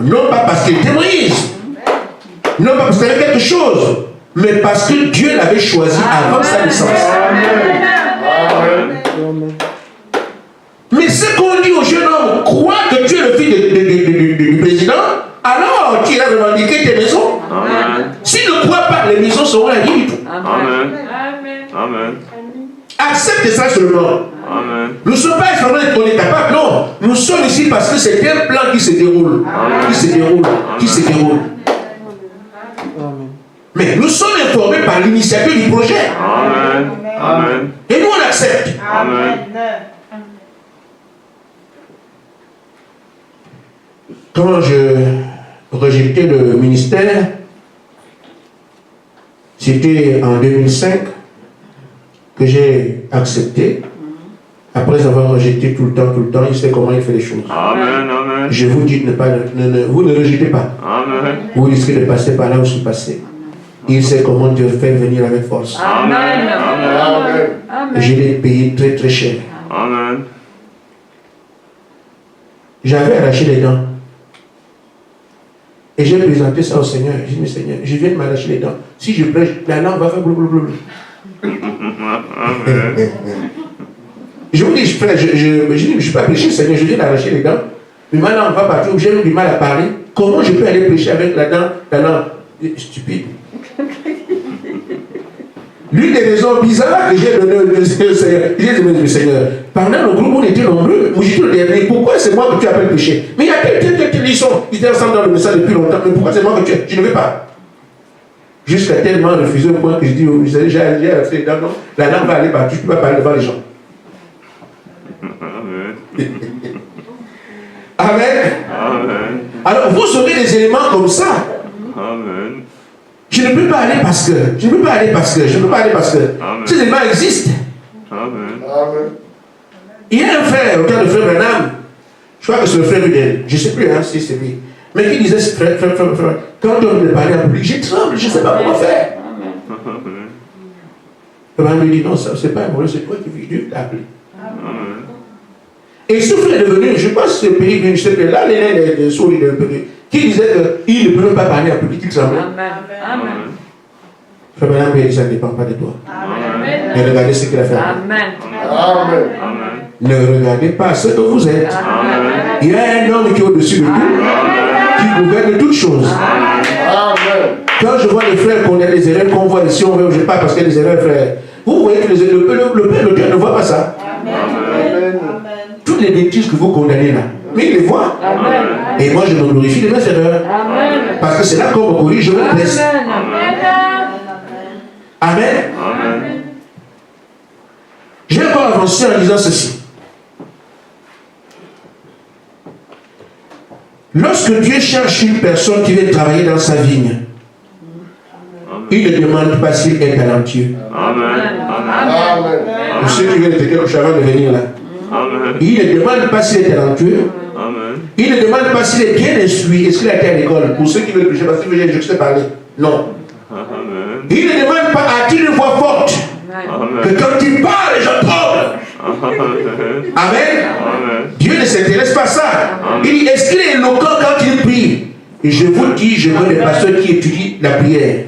Non pas parce qu'il était Moïse. Non pas parce qu'il avait quelque chose. Mais parce que Dieu l'avait choisi avant sa naissance. Amen. Mais ce qu'on dit au jeune homme, crois que tu es le fils du président, alors tu iras revendiquer tes maisons. Amen. S'il ne croit pas, les maisons seront la vie du tout. Amen. Amen. Accepte ça seulement. Amen. Nous ne sommes pas informés qu'on est capable, non. Nous sommes ici parce que c'est un plan qui se déroule. Qui se déroule. Qui se déroule. Mais nous sommes informés par l'initiative du projet. Amen. Amen. Et nous on accepte. Amen. Quand je rejetais le ministère, c'était en 2005 que j'ai accepté. Après avoir rejeté tout le temps, il sait comment il fait les choses. Amen. Amen. Je vous dis, vous ne rejetez pas. Amen. Vous risquez de passer par là où je suis passé. Il sait comment Dieu fait venir avec force. Amen. Amen. Amen. Je l'ai payé très très cher. Amen. J'avais arraché les dents. Et j'ai présenté ça au Seigneur. J'ai dit, mais Seigneur, je viens de m'arracher les dents. Si je prêche, la langue va faire blablabla. Je vous dis, frère, je ne suis pas prêché, Seigneur, je viens d'arracher les dents. Mais ma langue va partir, j'ai eu du mal à parler. Comment je peux aller prêcher avec la langue stupide? L'une des raisons bizarres que j'ai donné au Seigneur, j'ai dit, mais Seigneur, pendant le groupe, on était nombreux, moi j'étais le dernier, pourquoi c'est moi que tu appelles péché? Mais il y a quelques leçons, ils étaient ensemble dans le message depuis longtemps, mais pourquoi c'est moi que tu appelles? Je ne vais pas. Jusqu'à tellement refusé au point que je dis, j'ai arrêté les dents, non, la langue va aller partout, je ne peux pas parler devant les gens. Amen. Amen. Amen. Alors vous aurez des éléments comme ça. Amen. Je ne peux pas aller parce que, je ne peux pas aller parce que, je ne peux pas aller parce que. Amen. Ces éléments existent. Amen. Amen. Il y a un frère, autant de frère Branham, je crois que c'est le frère Rudel, je ne sais plus hein, si c'est lui, mais qui disait, frère, quand on me parlait en public, j'ai tremble, je ne sais pas comment faire. Amen. Le Branham me dit, non, ça, c'est pas un problème, c'est toi qui vis, Dieu t'a appelé. Amen. Et ce frère est devenu, je pense que ce pays, je sais pas, là, les de souris de pays, qui disait qu'il ne peut même pas parler en public, il tremblait. Amen. Amen. Frère Branham me dit, ça ne dépend pas de toi. Amen. Mais regardez ce qu'il a fait. Amen. Amen. Amen. Ne regardez pas ce que vous êtes. Amen. Il y a un homme qui est au-dessus de tout, qui gouverne toutes choses. Amen. Quand je vois les frères qu'on a des erreurs, qu'on voit ici, on ne veut pas parce qu'il y a des erreurs, frère. Vous voyez que le Père ne voit pas ça. Amen. Toutes les bêtises que vous condamnez là, mais il les voit. Amen. Et moi, je me glorifie de mes erreurs. Amen. Parce que c'est là qu'on me corrige, je me blesse. Amen. Amen. Amen. penser en disant ceci. Lorsque Dieu cherche une personne qui veut travailler dans sa vigne, il ne demande pas s'il est talentueux. Amen. Amen. Pour ceux qui veulent quelque chose avant de venir là. Amen. Il ne demande pas s'il est talentueux. Amen. Il ne demande pas s'il est bien instruit. Est-ce qu'il a été à l'école? Pour ceux qui veulent toucher, parce que je sais parler. Non. Amen. Il ne demande pas a-t-il une voix forte. Que Amen. quand il parle, les gens tremblent. Amen. Amen. Amen. Dieu ne s'intéresse pas à ça. Il dit, est-ce qu'il est éloquent quand il prie? Et je vous dis, je vois des pasteurs qui étudient la prière.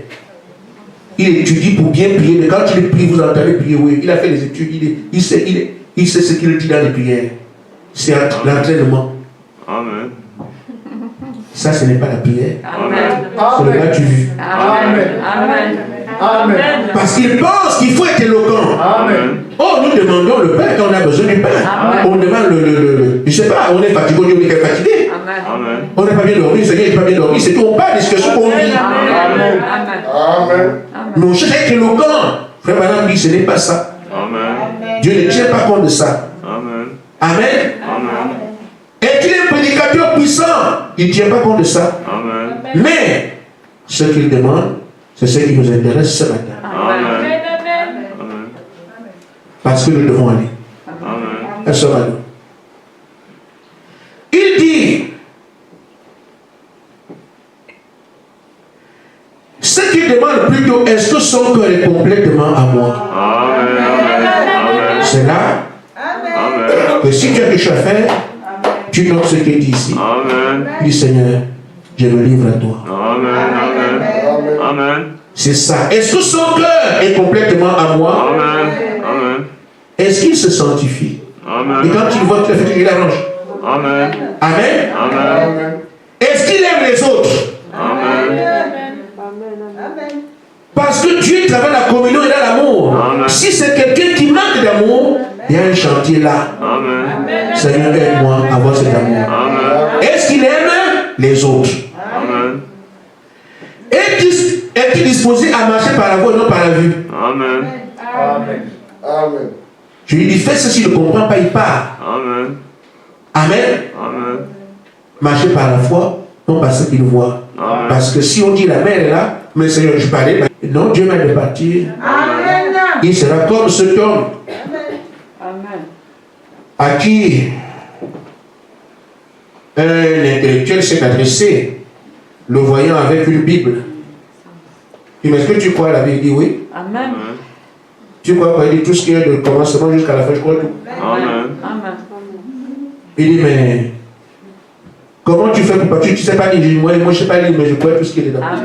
Il étudie pour bien prier, mais quand il prie, vous entendez prier, oui. Il a fait les études, il sait ce qu'il dit dans les prières. C'est l'entraînement. Amen. Ça, ce n'est pas la prière. Amen. C'est le match vu. Amen. Amen. Amen. Parce qu'il pense qu'il faut être éloquent. Amen. Oh, nous demandons le pain quand on a besoin du pain. Amen. On demande je ne sais pas, on est fatigué, on dit qu'on est fatigué. Amen. Amen. On n'a pas bien dormi, le Seigneur n'est pas bien dormi. C'est tout, on parle de ce qu'on vit. Amen. Amen. Mais on cherche à être éloquent. Frère Madame dit, ce n'est pas ça. Amen. Dieu ne tient pas compte de ça. Amen. Amen. Amen. Est-il un prédicateur puissant? Il ne tient pas compte de ça. Amen. Mais ce qu'il demande, c'est ce qui nous intéresse ce matin. Amen. Amen. Parce que nous devons aller. Amen. Elle sera nous. Il dit, ce qu'il demande plutôt, est-ce que son cœur est complètement à moi? Amen. Amen. C'est là Amen. que si tu as quelque chose à faire, tu notes ce qu'il dit ici. Amen. Il dit, Seigneur, je me livre à toi. Amen. Amen. Amen. C'est ça. Est-ce que son cœur est complètement à moi? Amen. Amen. Est-ce qu'il se sanctifie? Et Amen. quand il voit que tu as fait, il arrange. Amen. Amen. Amen. Est-ce qu'il aime les autres? Amen. Parce que Dieu travaille la communion et là l'amour. Amen. Si c'est quelqu'un qui manque d'amour, il y a un chantier là. Amen. Seigneur, aide-moi à avoir cet amour. Amen. Est-ce qu'il aime les autres? Amen. Est-il disposé à marcher par la voie et non par la vue? Amen. Amen. Amen. Je lui dis, fais ceci, il ne comprend pas, il part. Amen. Amen. Amen. Marcher par la foi, non par ce qu'il voit. Amen. Parce que si on dit la mère est là, mais Seigneur, je parlais, non, Dieu m'a de partir. Il sera comme cet homme Amen. à qui un intellectuel s'est adressé, le voyant avec une Bible. Il dit, mais est-ce que tu crois à la Bible? Il dit oui. Amen. Tu crois quoi? Il dit tout ce qui est de commencement jusqu'à la fin, je crois tout. Amen. Amen. Il dit, mais comment tu fais pour pas? Tu ne sais pas lire? Moi, je ne sais pas lire, mais je crois tout ce qui est dedans. Amen.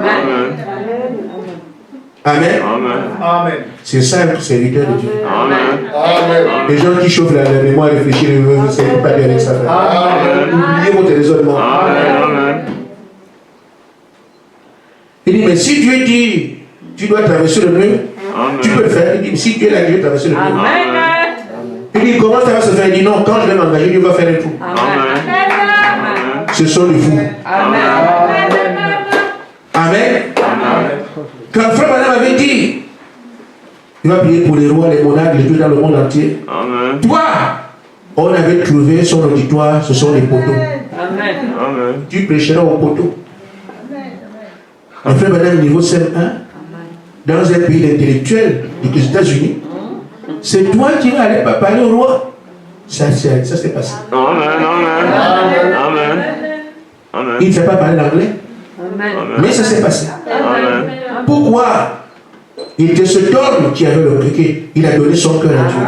Amen. Amen. Amen. C'est ça le serviteur de Dieu. Amen. Amen. Les gens qui chauffent la mémoire, réfléchir, ça ne peut pas bien avec ça. Amen. Oubliez votre raisonnement. Amen. Il dit, mais si Dieu dit, tu dois traverser le mur, tu peux le faire. Il dit, si Dieu l'a dit, je vais traverser le mur. Amen. Il dit, comment ça va se faire? Il dit, non, quand je vais m'engager, Dieu va faire un tout. Amen. Ce sont des fous. Amen. Amen. Amen. Quand frère Madame avait dit, il va prier pour les rois, les monarques, les dieux dans le monde entier. Amen. Toi, on avait trouvé son auditoire, ce sont les poteaux. Amen. Amen. Tu prêcheras aux poteaux. Le frère Madame, niveau CM1, dans un pays intellectuel des États-Unis, c'est toi qui vas aller parler au roi. Ça s'est passé. Amen. Amen. Amen. Amen. Il ne sait pas parler l'anglais, Amen. mais ça s'est passé. Amen. Pourquoi? Il était cet homme qui avait le briquet. Il a donné son cœur à Dieu.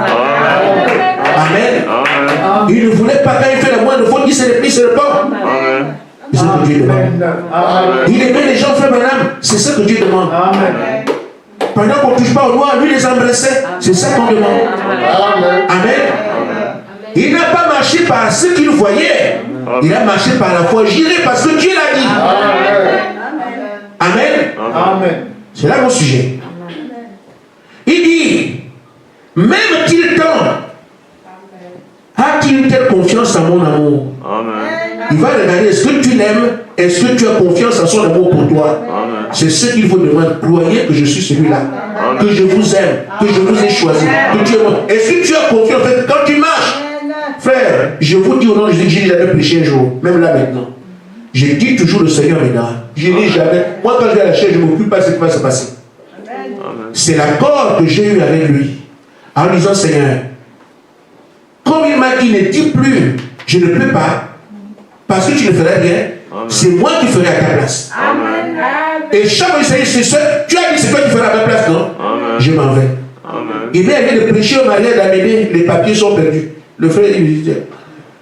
Amen. Amen. Il ne voulait pas, quand il fait la moindre faute, il se replie sur le port. Amen. C'est ce que Dieu demande. Amen. Il aimait les gens, frère Madame. C'est ce que Dieu demande. Amen. Pendant qu'on ne touche pas au noir, lui les embrassait. C'est ça qu'on demande. Amen. Amen. Il n'a pas marché par ce qu'il voyait. Il a marché par la foi. J'irai parce que Dieu l'a dit. Amen. Amen. C'est là mon sujet. Il dit, même qu'il temps, a-t-il telle confiance en mon amour? Amen. Il va regarder, est-ce que tu l'aimes? est-ce que tu as confiance en son amour pour toi? Amen. C'est ce qu'il faut demander. Croyez que je suis celui-là, que je vous aime, que je vous ai choisi, que tu es moi. Est-ce que tu as confiance? En fait, quand tu marches, frère, je vous dis au nom de Jésus, j'ai jamais prêché un jour, même là maintenant. Je dis toujours le Seigneur m'aidera. Je n'ai jamais. Moi, quand je vais à la chaise, je ne m'occupe pas de ce qui va se passer. C'est l'accord que j'ai eu avec lui. En disant, Seigneur, comme il m'a dit, ne dis plus, je ne peux pas, parce que tu ne ferais rien, c'est moi qui ferai à ta place. Amen. Et chaque fois, c'est ça, tu as dit, c'est toi qui feras à ma place, non? Je m'en vais. Il vient de prêcher au mariage d'amener, les papiers sont perdus. Le frère, il me dit,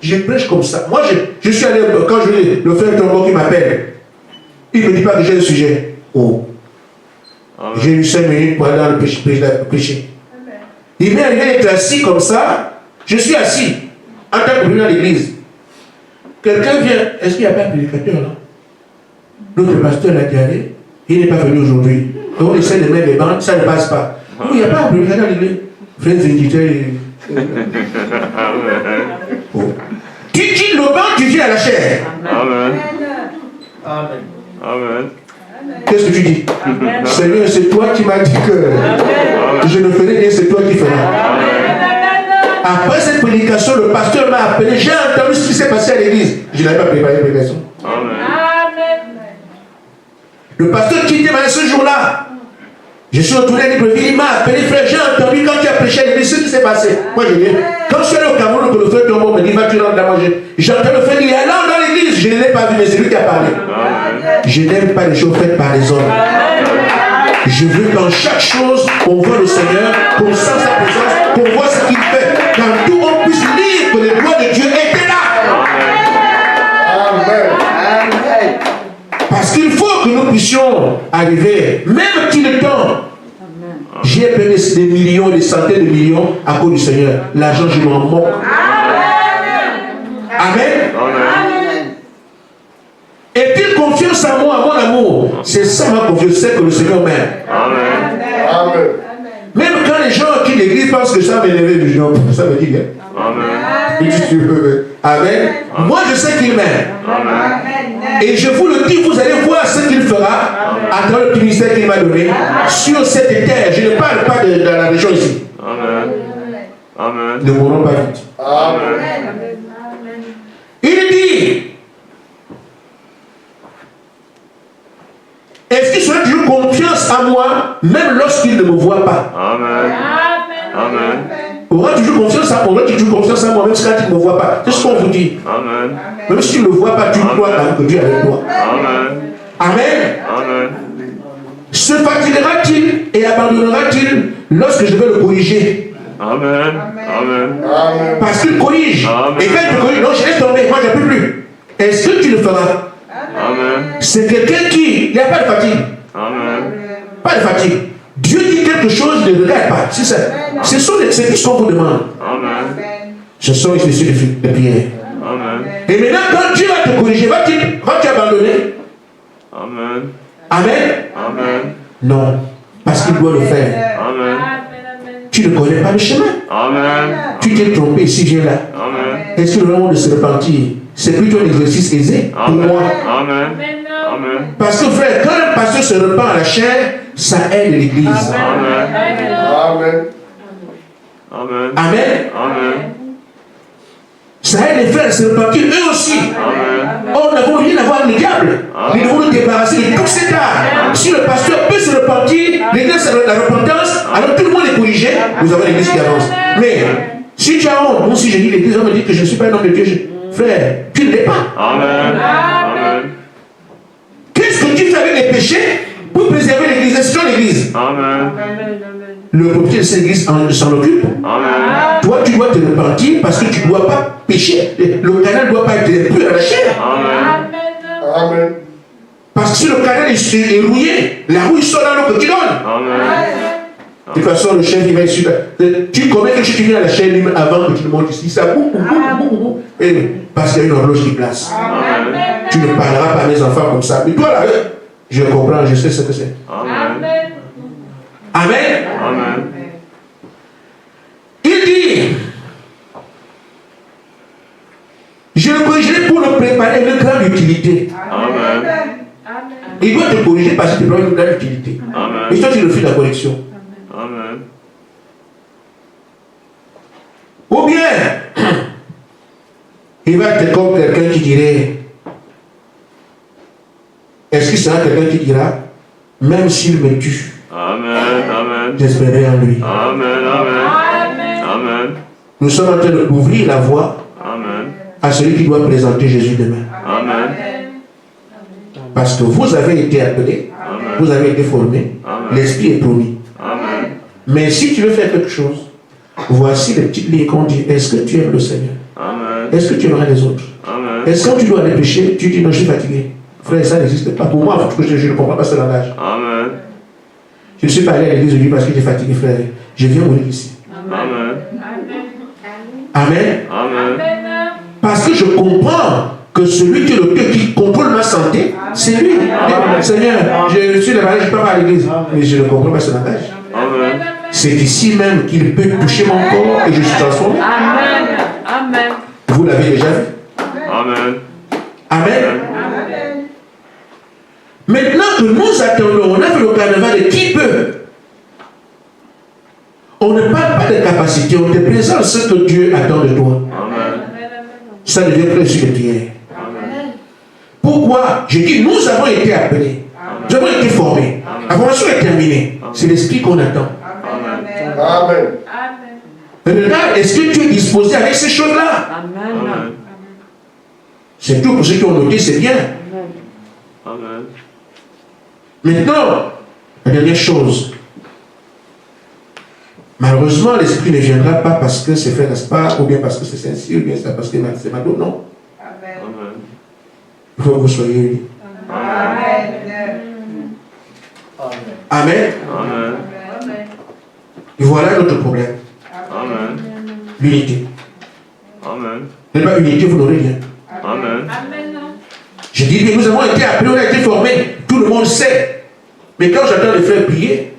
je prêche comme ça. Moi, je suis allé, quand je lis, le frère Tombo qui m'appelle, il ne me dit pas que j'ai un sujet. Oh. J'ai eu 5 minutes pour aller dans le prêcher. Il m'est arrivé d'être assis comme ça. Je suis assis en tant que président de l'église. Quelqu'un vient. Est-ce qu'il n'y a pas un prédicateur là? Notre pasteur l'a dit aller. Il n'est pas venu aujourd'hui. Donc on essaie de mettre les bancs, ça ne passe pas. Non, il n'y a pas un prédicateur dans l'église. Frère éditeurs. Oh. Tu dis le banc, tu viens à la chair. Amen. Amen. Amen. Qu'est-ce que tu dis? Seigneur, c'est toi qui m'as dit que je ne ferai rien, c'est toi qui feras. Après cette prédication, le pasteur m'a appelé. J'ai entendu ce qui s'est passé à l'église. Je n'avais pas préparé la prédication. Le pasteur qui était malade ce jour-là, je suis retourné à Libreville, il m'a appelé, frère, j'ai entendu quand tu as prêché à l'église ce qui s'est passé. Moi, je viens. Quand je suis allé au Cameroun, que le frère Tombo me dit, va tu rentres là manger. J'ai entendu le frère dire, allons dans l'église. Je ne l'ai pas vu, mais c'est lui qui a parlé. Je n'aime pas les choses faites par les hommes. Je veux qu'en chaque chose, on voit le Seigneur, qu'on sent sa présence, qu'on voit ce qu'il fait. Dans tout, on puisse lire que les doigts de Dieu étaient là. Amen. Parce qu'il faut que nous puissions arriver, même qu'il est temps. J'ai perdu des millions, des centaines de millions à cause du Seigneur. L'argent, je m'en moque. Amen. Est-il confiance en moi, à mon amour? C'est ça ma confiance, c'est que le Seigneur m'aime. Amen. Même quand les gens qui l'église pensent que ça m'énerve du genre, ça me dit, hein? Amen. Moi, je sais qu'il m'aime. Et je vous le dis, vous allez voir ce qu'il fera à travers le ministère qu'il m'a donné sur cette terre. Je ne parle pas de la région ici. Amen. Ne mourons pas vite. Amen. Il dit, est-ce qu'il serait toujours confiance en moi, même lorsqu'il ne me voit pas? Amen. Aura toujours confiance en moi, toujours confiance en moi, même quand il ne me voit pas. C'est ce qu'on vous dit. Amen. Même si tu ne me vois pas, tu crois que Dieu est avec toi. Amen. Amen. Amen. Se fatiguera-t-il et abandonnera-t-il lorsque je vais le corriger? Amen. Amen. Amen. Parce qu'il corrige. Amen. Et quand il te corrige, non, je laisse tomber, moi je ne peux plus. Est-ce que tu le feras? Amen. C'est quelqu'un qui, il n'y a pas de fatigue. Amen. Pas de fatigue. Dieu dit quelque chose, ne regarde pas. C'est ça. C'est tout ce qu'on vous demande. Amen. Ce sont les issues de Pierre. Amen. Et maintenant, quand Dieu va te corriger, vas-tu abandonner? Amen. Amen. Amen. Non. Parce qu'il doit le faire. Amen. Tu ne connais pas le chemin. Amen. Tu t'es trompé ici, viens là. Amen. Est-ce que le moment de se repentir, c'est plutôt un exercice aisé pour moi? Amen. Amen. Parce que frère, quand un pasteur se repent à la chair, ça aide l'église. Amen. Amen. Amen. Amen. Amen. Ça aide les frères à se repentir eux aussi. Amen. Or, nous n'avons rien à voir avec le diable. Nous devons nous débarrasser de tout cet art. Si le pasteur peut se repentir, l'église a la repentance, alors tout le monde est corrigé, nous avons l'église qui avance. Mais si tu as honte, moi si je dis l'église, on me dit que je ne suis pas un homme de Dieu. Frère, tu ne l'es pas. Amen. Amen. Qu'est-ce que tu fais avec les péchés pour préserver l'église? C'est l'église. Amen. Le propriétaire de cette église s'en occupe. Amen. Toi, tu dois te repentir parce que tu ne dois pas pécher. Le canal ne doit pas être pur à la chair. Amen. Amen. Parce que si le canal est rouillé, la rouille sort dans l'eau que tu donnes. Amen. De toute façon, le chef, il va ici. Tu commets quelque chose, tu viens à la chaîne même avant que tu le montes ici. Ça boum, boum, boum, boum, boum. Et parce qu'il y a une horloge qui place. Amen. Tu ne parleras pas à mes enfants comme ça. Mais toi, là, je comprends, je sais ce que c'est. Amen. Amen. Amen. Il dit, je le corrigerai pour le préparer le grand l'utilité. Amen. Il doit te corriger parce qu'il te prend dans l'utilité. Amen. Et toi, tu refuses la correction. Amen. Ou bien, il va être comme quelqu'un qui dirait, est-ce qu'il sera quelqu'un qui dira, même s'il me tue, Amen. Amen. j'espérais en lui. Amen. Amen. Amen. Nous sommes en train d'ouvrir la voie Amen. à celui qui doit présenter Jésus demain. Amen. Parce que vous avez été appelés, vous avez été formés, l'Esprit est promis. Amen. Mais si tu veux faire quelque chose, voici les petites lignes qu'on dit, est-ce que tu aimes le Seigneur? Amen. Est-ce que tu aimerais les autres? Amen. Est-ce que quand tu dois aller pécher, tu dis non, je suis fatigué? Frère, ça n'existe pas. Pour moi, je ne comprends pas ce langage. Amen. Je ne suis pas allé à l'église aujourd'hui parce que j'étais fatigué, frère. Je viens mourir ici. Amen. Amen. Amen. Parce que je comprends que celui qui est l'auteur qui contrôle ma santé, c'est lui. Seigneur, je suis malade, je ne peux pas à l'église. Mais je ne comprends pas ce langage. Amen. C'est ici même qu'il peut toucher mon corps et je suis transformé. Amen. Amen. Vous l'avez déjà vu. Amen. Amen. Maintenant que nous attendons, on a fait le carnaval de qui peut. On ne parle pas de capacité, on te présente ce que Dieu attend de toi. Amen. Ça devient très sûr que tu es. Amen. Pourquoi? Je dis, nous avons été appelés. Nous avons été formés. La formation est terminée. C'est l'esprit qu'on attend. Amen. Maintenant, est-ce que tu es disposé avec ces choses-là? Amen. C'est tout pour ceux qui ont noté, c'est bien. Amen. Maintenant, la dernière chose. Malheureusement, l'esprit ne viendra pas parce que c'est fait, n'est-ce pas? Ou bien parce que c'est ainsi, ou bien c'est parce que c'est Mado. Non. Amen. Il faut que vous soyez unis. Amen. Amen. Et voilà notre problème. Amen. L'unité. Amen. N'est pas unité, vous n'aurez rien. Amen. Je dis bien, nous avons été appelés, on a été formés. Tout le monde sait. Mais quand j'entends les frères prier,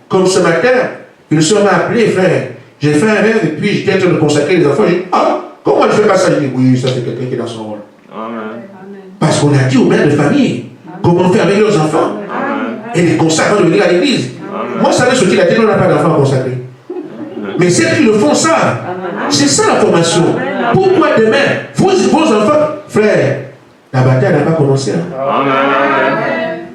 comme ce matin, ils nous sont appelés, frère. J'ai fait un rêve et puis j'étais en train de consacrer les enfants. J'ai dit, ah, comment je fais pas ça? Je dis, oui, ça c'est quelqu'un qui est dans son rôle. Amen. Parce qu'on a dit aux mères de famille comment faire avec leurs enfants. Amen. Et les consacrent de venir à l'église. Amen. Moi, ça veut sortir la tête, on n'a pas d'enfants consacrés. Mais ceux qui le font ça, c'est ça la formation. Pourquoi demain, vos enfants, frère, la bataille n'a pas commencé. Hein? Amen.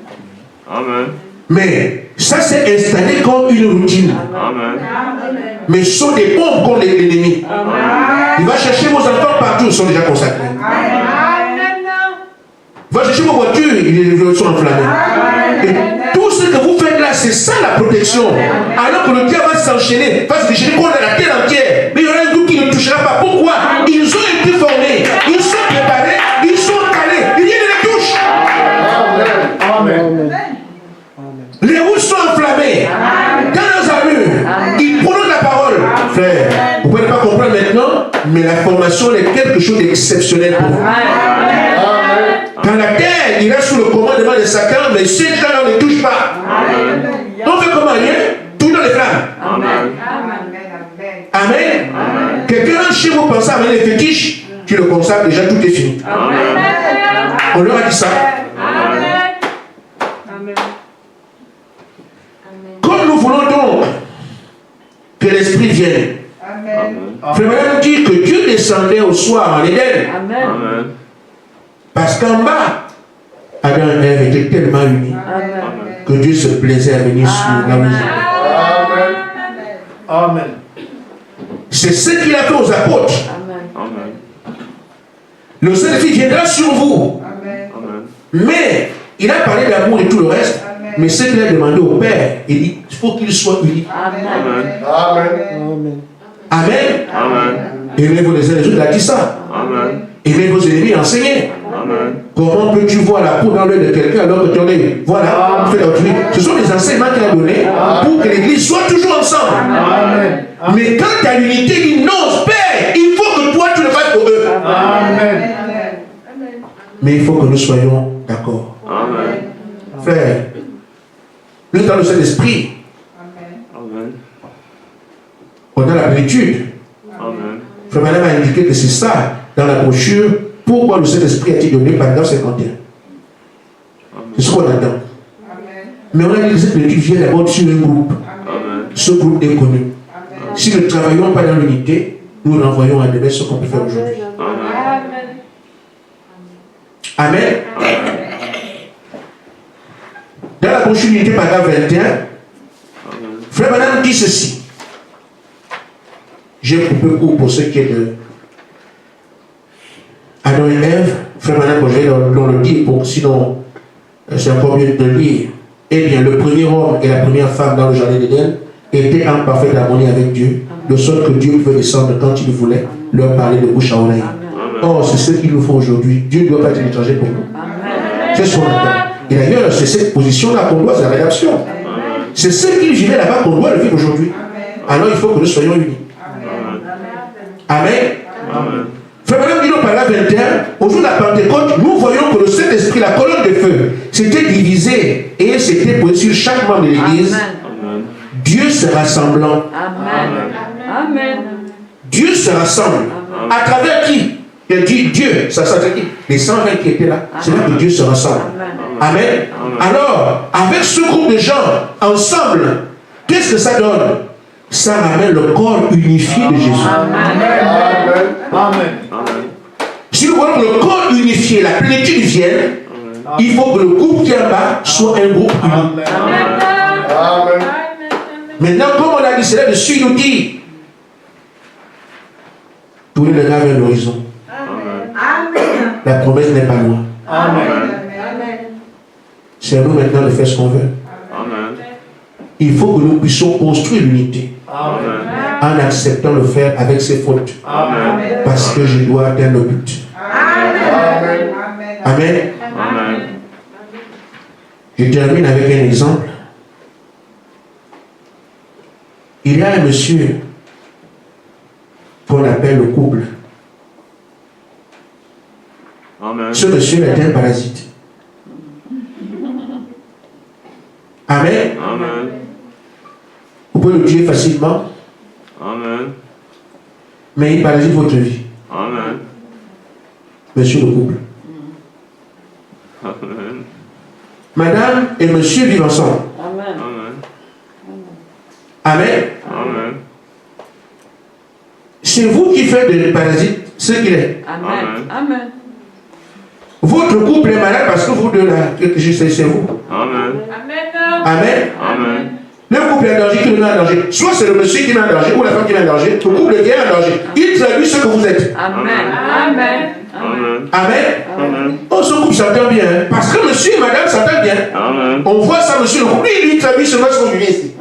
Amen. Mais ça s'est installé comme une routine. Amen. Mais ce sont des bombes contre l'ennemi. Il va chercher vos enfants partout, ils sont déjà consacrés. Il va chercher vos voitures, ils sont enflammés. Et tout ce que vous faites là, c'est ça la protection. Alors que le diable va s'enchaîner, va se déchaîner contre la terre entière. Mais il y aura un groupe qui ne touchera pas. Pourquoi? Ils ont été formés, ils sont préparés, ils sont calés. Il y a des touches. Amen. Les routes sont enflammées. Dans leurs armures, ils prononcent la parole. Frère, vous ne pouvez pas comprendre maintenant, mais la formation est quelque chose d'exceptionnel pour vous. Quand la terre ira sous le commandement de Satan, mais ces gens-là ne touchent pas. On fait comment? Rien? Tout dans les flammes. Amen. Amen. Quelqu'un rentre chez vous pensant à les fétiches, tu le consacres déjà, tout est fini. Amen. On leur a dit ça. Comme nous voulons donc que l'Esprit vienne. Frère Madame dit que Dieu descendait au soir en Éden. Amen. Parce qu'en bas, Adam et Ève étaient tellement unis que Dieu se plaisait à venir sur la maison. Amen. C'est ce qu'il a fait aux apôtres. Amen. Le Saint-Esprit viendra sur vous. Amen. Mais il a parlé d'amour et tout le reste. Mais ce qu'il a demandé au Père, il dit il faut qu'il soit uni. Amen. Amen. Amen. Aimez-vous les uns les autres, il a dit ça. Amen. Aimez vos ennemis, enseignez. Amen. Comment peux-tu voir la peau dans l'œil de quelqu'un alors que tu en es? Voilà, fais l'autrui. Ce sont les enseignements qu'il a donnés pour que l'Église soit toujours ensemble. Amen. Mais quand tu as l'unité, il dit non, Père, il faut que toi tu le fasses pour eux. Amen. Mais il faut que nous soyons d'accord. Amen. Frère, nous dans le Saint-Esprit, Amen. on a la plénitude. Amen. Frère Madame a indiqué que c'est ça dans la brochure pourquoi le Saint-Esprit a été donné, paragraphe 51. C'est ce qu'on attend. Mais on a dit que cette étude vient d'abord sur un groupe. Ce groupe est connu. Si nous ne travaillons pas dans l'unité, nous renvoyons à demain ce qu'on peut faire aujourd'hui. Amen. Dans la brochure unité, paragraphe 21, Frère Madame dit ceci. J'ai coupé court pour ce qui est de Adam et Ève. Frère Madame, quand je vais dans le dire, sinon c'est encore mieux de le lire. Eh bien, le premier homme et la première femme dans le jardin d'Éden étaient en parfaite harmonie avec Dieu, de sorte que Dieu pouvait descendre quand il voulait leur parler de bouche à oreille. Or, c'est ce qu'il nous faut aujourd'hui. Dieu ne doit pas être un étranger pour nous. C'est ce qu'on attend. Et d'ailleurs, c'est cette position-là qu'on doit, c'est la rédaction. C'est ce qu'il vivait là-bas qu'on doit le vivre aujourd'hui. Alors, il faut que nous soyons unis. Amen. Frère Madame dit dans paragraphe 21, au jour de la Pentecôte, nous voyons que le Saint-Esprit, la colonne de feu, s'était divisée et s'était posée sur chaque membre de l'Église. Dieu se rassemblant. Amen. Dieu se rassemble. À travers qui? Il dit Dieu, ça c'est qui? Les 120 qui étaient là. C'est là que Dieu se rassemble. Amen. Alors, avec ce groupe de gens, ensemble, qu'est-ce que ça donne? Ça ramène le corps unifié de Jésus. Amen. Si nous voulons que le corps unifié, la plénitude vienne, il faut que le groupe qui est en bas soit un groupe uni. Amen. Maintenant, comme on a dit, c'est là-dessus, il nous dit, tournez le regard vers l'horizon. La promesse n'est pas loin. C'est à nous maintenant de faire ce qu'on veut. Il faut que nous puissions construire l'unité en acceptant le faire avec ses fautes. Parce que je dois atteindre le but. Amen. Je termine avec un exemple. Il y a un monsieur qu'on appelle le couple. Ce monsieur est un parasite. Amen. Vous pouvez le tuer facilement. Mais il parasite votre vie. Monsieur le couple. Madame et monsieur vivent ensemble. Amen. C'est vous qui faites de parasite ce qu'il est. Amen. Votre couple est malade parce que vous deux là, je sais, c'est vous. Amen. Le couple est en danger, qui le met en danger. Soit c'est le monsieur qui met en danger, ou la femme qui met en danger. Le couple est en danger. Il traduit ce que vous êtes. Amen. Oh, ce couple s'entend bien. Hein? Parce que monsieur et madame s'entendent bien. On voit ça, monsieur le couple. Il traduit ce qu'on vit ici.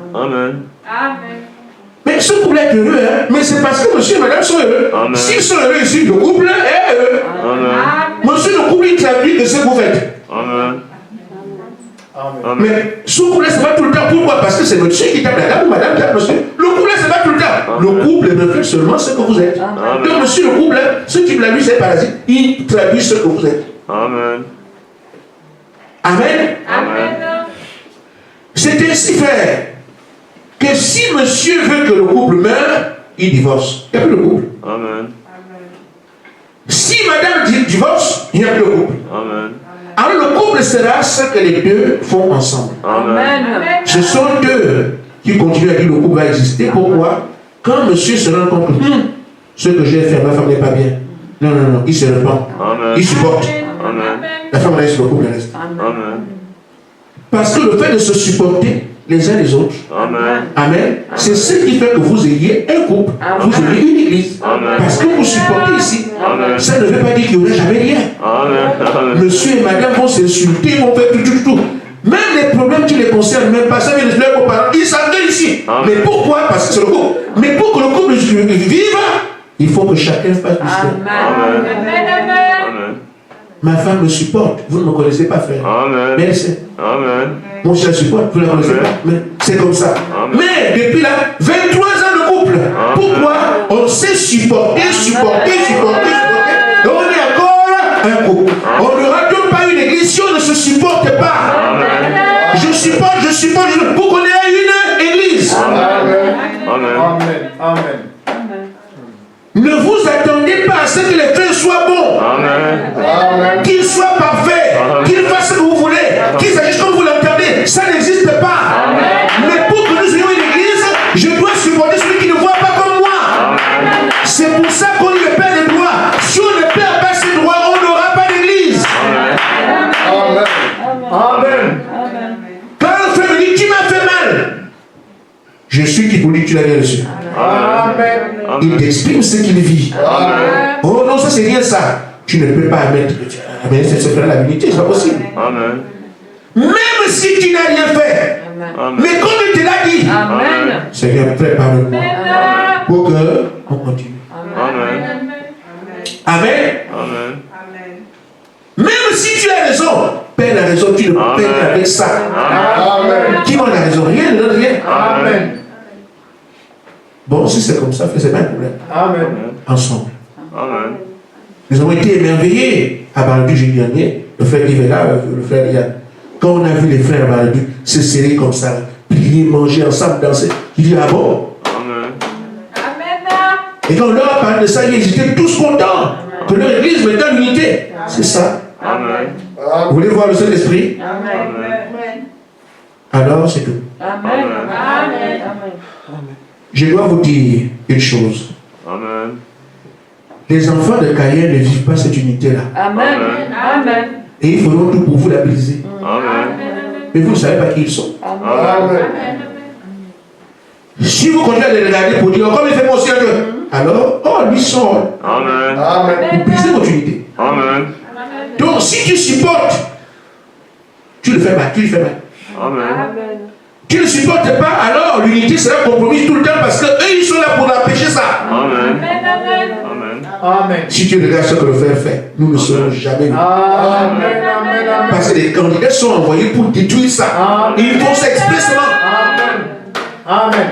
Mais ce couple est heureux, hein? Mais c'est parce que monsieur et madame sont heureux. S'ils sont heureux ici, le couple est heureux. Monsieur le couple, il traduit de ce que vous faites. Mais ce couple, c'est pas tout le temps. Pourquoi? Parce que c'est monsieur qui tape la dame ou madame qui tape monsieur. Le couple, c'est pas tout le temps. Le couple reflète seulement ce que vous êtes. Donc, monsieur le couple, ce qui l'a lui, c'est parasite. Il traduit ce que vous êtes. Amen. C'est ainsi fait que si monsieur veut que le couple meure, il divorce. Il n'y a plus de couple. Si madame divorce, il n'y a plus de couple. Alors le couple sera ce que les deux font ensemble. Ce sont deux qui continuent à dire que le couple va exister. Pourquoi? Quand monsieur se rend compte que ce que j'ai fait, ma femme n'est pas bien. Non, il se repent. Il supporte. La femme reste, le couple reste. Parce que le fait de se supporter les uns les autres, Amen, c'est ce qui fait que vous ayez un couple, vous ayez une église. Parce que vous supportez ici, ça ne veut pas dire qu'il n'y aura jamais rien. Monsieur et madame vont s'insulter, vont faire tout. Même les problèmes qui les concernent, même pas ça, mais les leurs parents, ils s'entendent ici. Mais pourquoi? Parce que c'est le couple. Mais pour que le couple vive, il faut que chacun fasse du sien. Ma femme me supporte. Vous ne me connaissez pas, frère. Mais elle sait. Mon cher supporte, vous ne la connaissez pas. Mais c'est comme ça. Mais depuis là, 23 ans de couple. Pourquoi? On s'est supporté. Et on est encore un couple. On ne rate pas une église si on ne se supporte pas. Je supporte. Pour qu'on ait une église. Amen. Ne vous attendez pas à ce que les frères soient bons. Je dois supporter celui qui ne voit pas comme moi. C'est pour ça qu'on dit le Père des droits. Si on ne perd pas ses droits, on n'aura pas d'église. Amen. Amen. Quand un frère me dit, tu m'as fait mal, je suis qui pour lui, tu l'as bien reçu. Amen. Il t'exprime ce qu'il vit. Oh non, ça c'est rien ça. Tu ne peux pas amener ce frère à la divinité, c'est pas possible. Amen. Même si tu n'as rien fait, mais comme il te l'a dit, Amen. Seigneur, prépare-moi pour qu'on continue. Amen. Amen. Amen. Même si tu as raison, Père a raison, tu ne peux pas être avec ça. Amen. Qui m'en a raison? Rien, ne donne rien. Amen. Bon, si c'est comme ça, c'est pas un problème. Amen. Ensemble. Amen. Nous avons été émerveillés à Barandu jeudi dernier. Le frère Yves est là, le frère Yann. Quand on a vu les frères à Barandu se serrer comme ça, prier, manger ensemble, danser, il dit ah bon? Amen. Et quand on leur a parlé de ça, ils étaient tous contents que leur église mette dans l'unité. C'est ça. Amen. Vous voulez voir le Saint-Esprit? Alors c'est tout. Amen. Amen. Je dois vous dire une chose. Amen. Les enfants de Caïn ne vivent pas cette unité-là. Amen. Amen. Et ils feront tout pour vous la briser. Amen. Mais vous ne savez pas qui ils sont. Amen. Si vous continuez à les regarder pour dire, comme il fait mon ciel, alors, oh, lui sort. Amen. Amen. Vous brisez votre unité. Amen. Donc, si tu supportes, tu le fais mal, tu le fais mal. Amen. Tu ne supportes pas, alors l'unité sera compromise tout le temps parce qu'eux, ils sont là pour empêcher ça. Amen. Amen. Amen. Si tu regardes ce que le frère fait, nous ne serons jamais. Amen. Amen. Parce que les candidats sont envoyés pour détruire ça. Amen. Ils font ça expressément. Amen.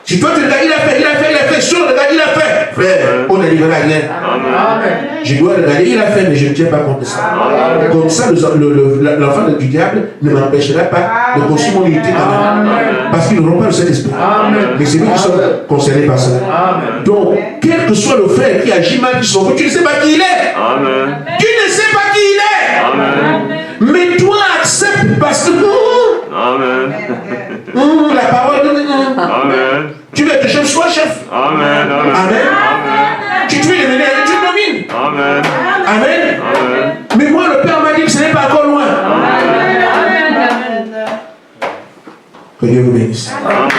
Si toi tu regardes, il a fait, si on regarde, il a fait. Frère, on n'arrivera à rien. Amen. Je dois regarder, il a fait, mais je ne tiens pas compte de ça. Comme ça, l'enfant du diable ne m'empêchera pas de construire mon unité quand même. Parce qu'ils n'auront pas le Saint-Esprit. Amen. Mais c'est nous qui sommes concernés par ça. Amen. Donc, quel que soit le frère qui agit mal, qui s'en fout, tu ne sais pas qui il est. Amen. Tu ne sais pas qui il est. Amen. Mais toi, accepte parce que Amen. la parole. Amen. Tu veux que je sois chef. Amen. Amen. Amen. Tu veux le mener, tu le nomines. Amen. Amen. Amen. Mais moi, le Père m'a dit que ce n'est pas encore loin. Amen. Que Dieu vous bénisse. Amen.